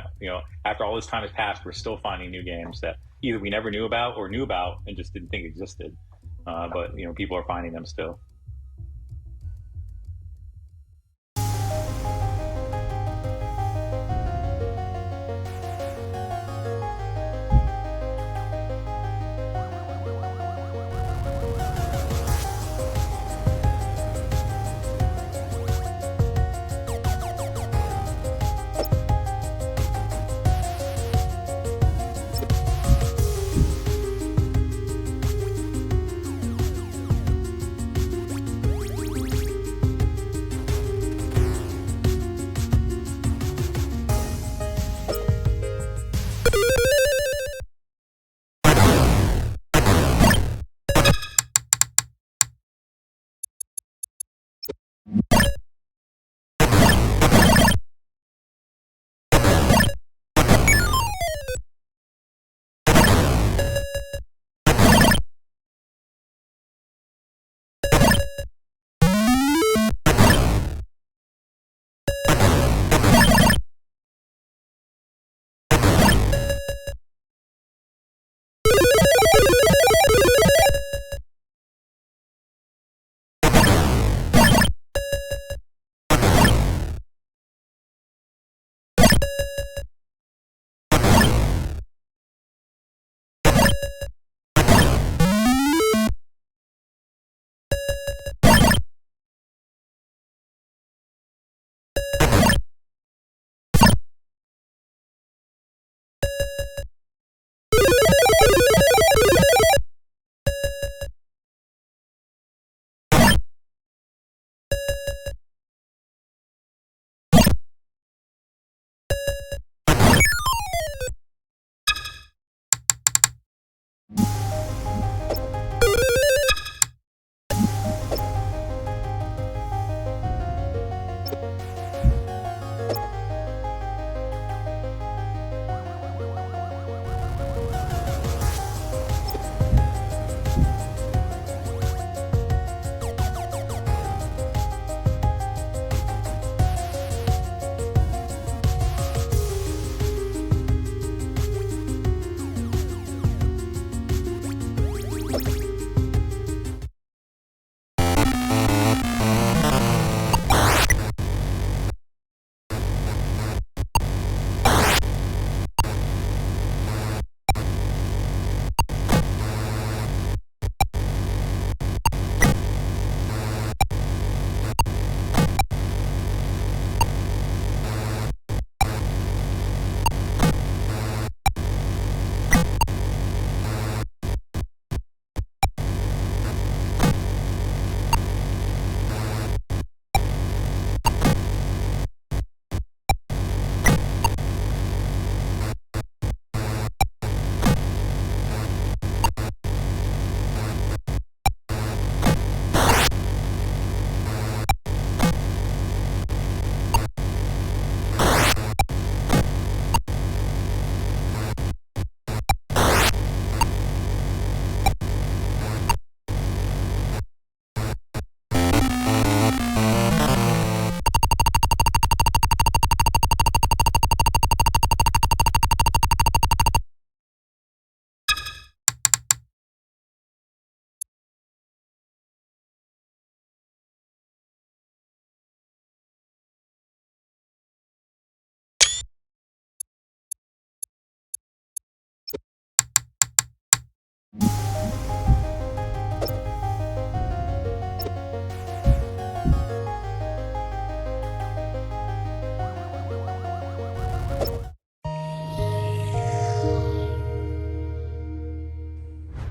after all this time has passed, we're still finding new games that either we never knew about or knew about and just didn't think existed. But people are finding them still.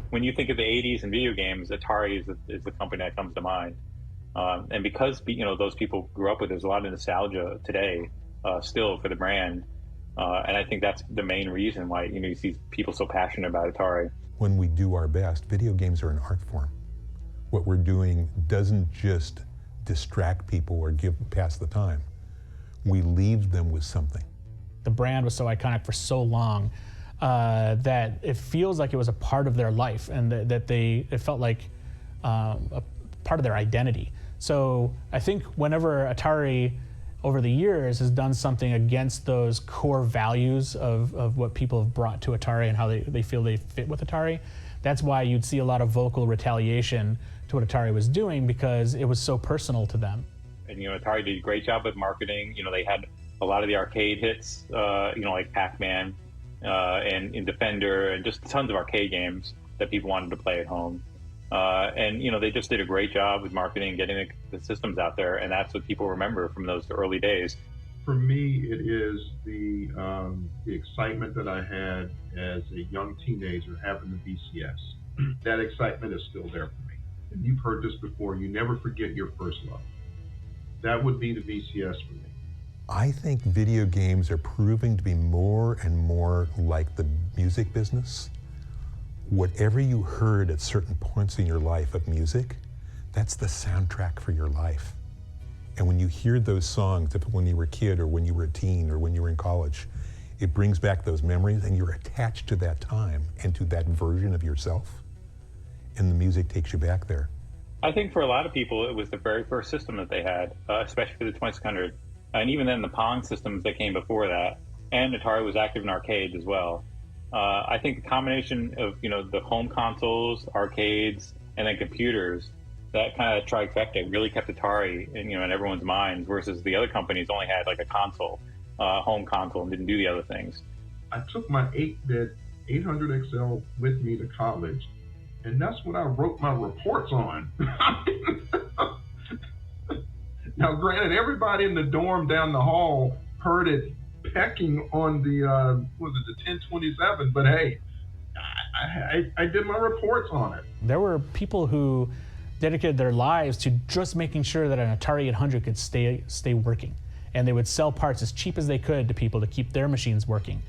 When you think of the 80s and video games, Atari is the company that comes to mind. And because those people grew up with, there's a lot of nostalgia today still for the brand, and I think that's the main reason why you see people so passionate about Atari. When we do our best, video games are an art form. What we're doing doesn't just distract people or pass the time. We leave them with something. The brand was so iconic for so long that it feels like it was a part of their life, and that it felt like a part of their identity. So I think whenever Atari over the years has done something against those core values of what people have brought to Atari and how they feel they fit with Atari, that's why you'd see a lot of vocal retaliation to what Atari was doing, because it was so personal to them. And Atari did a great job with marketing. They had a lot of the arcade hits, like Pac-Man and Defender, and just tons of arcade games that people wanted to play at home. And they just did a great job with marketing, getting the systems out there, and that's what people remember from those early days. For me, it is the excitement that I had as a young teenager having the VCS. That excitement is still there for me. And you've heard this before, you never forget your first love. That would be the VCS for me. I think video games are proving to be more and more like the music business. Whatever you heard at certain points in your life of music, that's the soundtrack for your life. And when you hear those songs, when you were a kid or when you were a teen or when you were in college, it brings back those memories, and you're attached to that time and to that version of yourself. And the music takes you back there. I think for a lot of people, it was the very first system that they had, especially for the 2600. And even then, the Pong systems that came before that, and Atari was active in arcades as well. I think the combination of the home consoles, arcades, and then computers, that kind of trifecta really kept Atari in everyone's minds, versus the other companies only had like a console, home console, and didn't do the other things. I took my 8-bit 800 XL with me to college, and that's what I wrote my reports on. Now, granted, everybody in the dorm down the hall heard it pecking on the, the 1027, but hey, I did my reports on it. There were people who dedicated their lives to just making sure that an Atari 800 could stay working. And they would sell parts as cheap as they could to people to keep their machines working.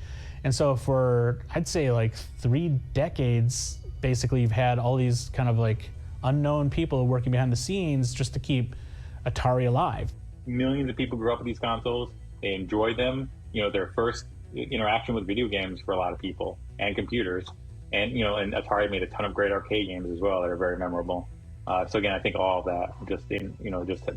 And so for, I'd say like 3 decades, basically you've had all these kind of like unknown people working behind the scenes just to keep Atari alive. Millions of people grew up with these consoles. They enjoyed them. Their first interaction with video games for a lot of people, and computers. And, and Atari made a ton of great arcade games as well that are very memorable. So again, I think all of that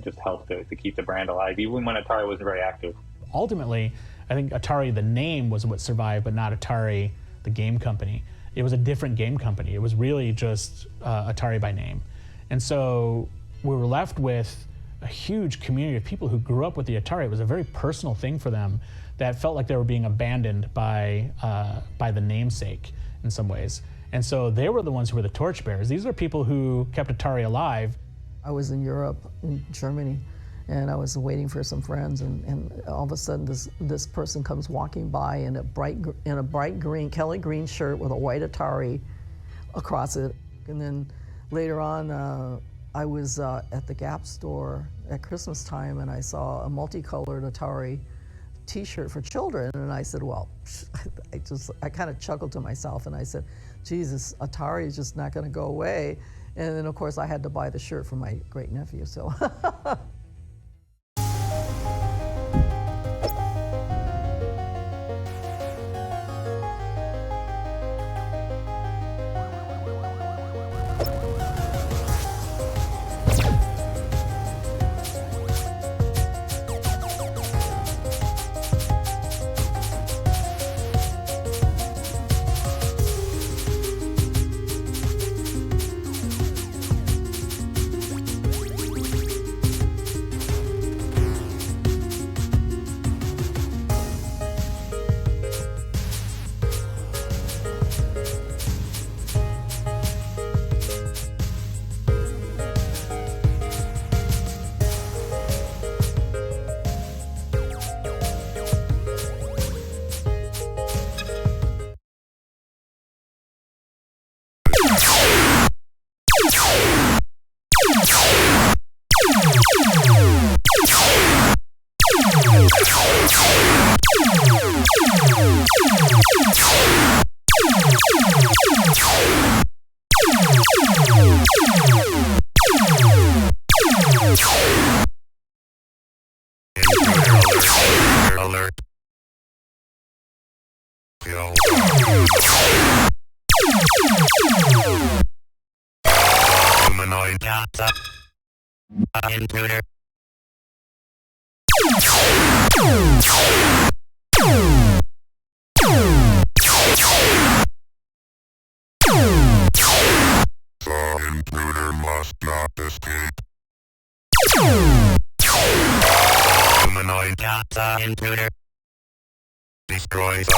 just helped to keep the brand alive, even when Atari wasn't very active. Ultimately, I think Atari, the name, was what survived, but not Atari, the game company. It was a different game company. It was really just Atari by name. And so we were left with a huge community of people who grew up with the Atari. It was a very personal thing for them that felt like they were being abandoned by the namesake in some ways. And so they were the ones who were the torchbearers. These are people who kept Atari alive. I was in Europe, in Germany, and I was waiting for some friends, and all of a sudden this person comes walking by in a bright green, Kelly green shirt with a white Atari across it. And then later on, I was at the Gap store at Christmas time, and I saw a multicolored Atari T-shirt for children, and I said, well, I kind of chuckled to myself, and I said, Jesus, Atari is just not going to go away. And then, of course, I had to buy the shirt for my great nephew. So. Humanoid data. Intruder. The intruder must not escape. Humanoid data. Intruder. Destroy the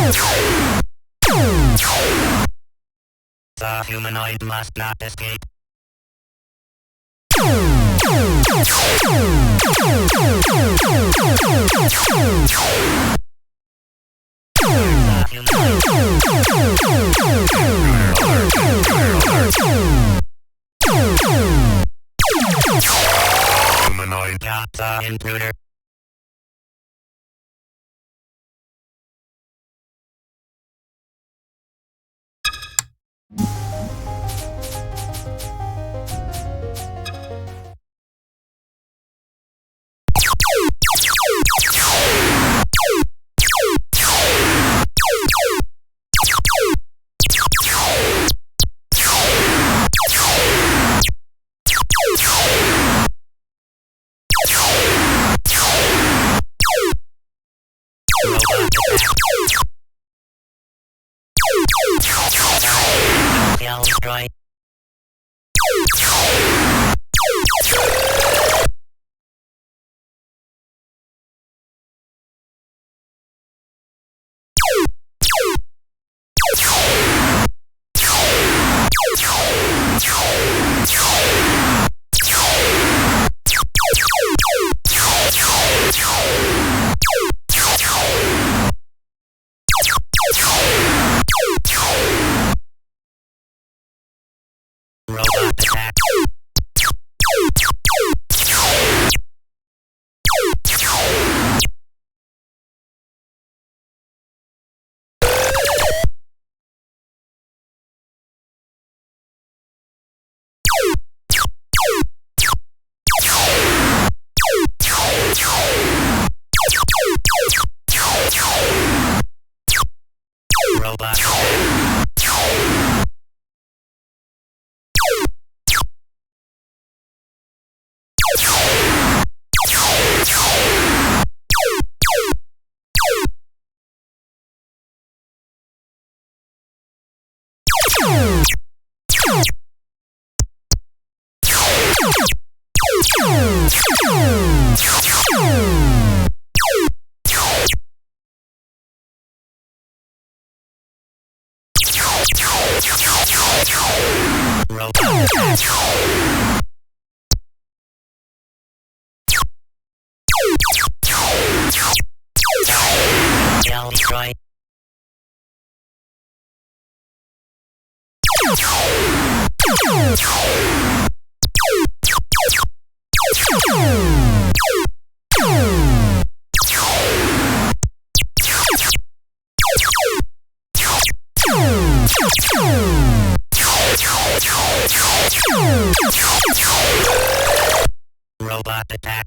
humanoid. The humanoid must not escape. Humanoid data intruder. Destroy. Robot attack. Robot attack. Shall destroy. Robot attack.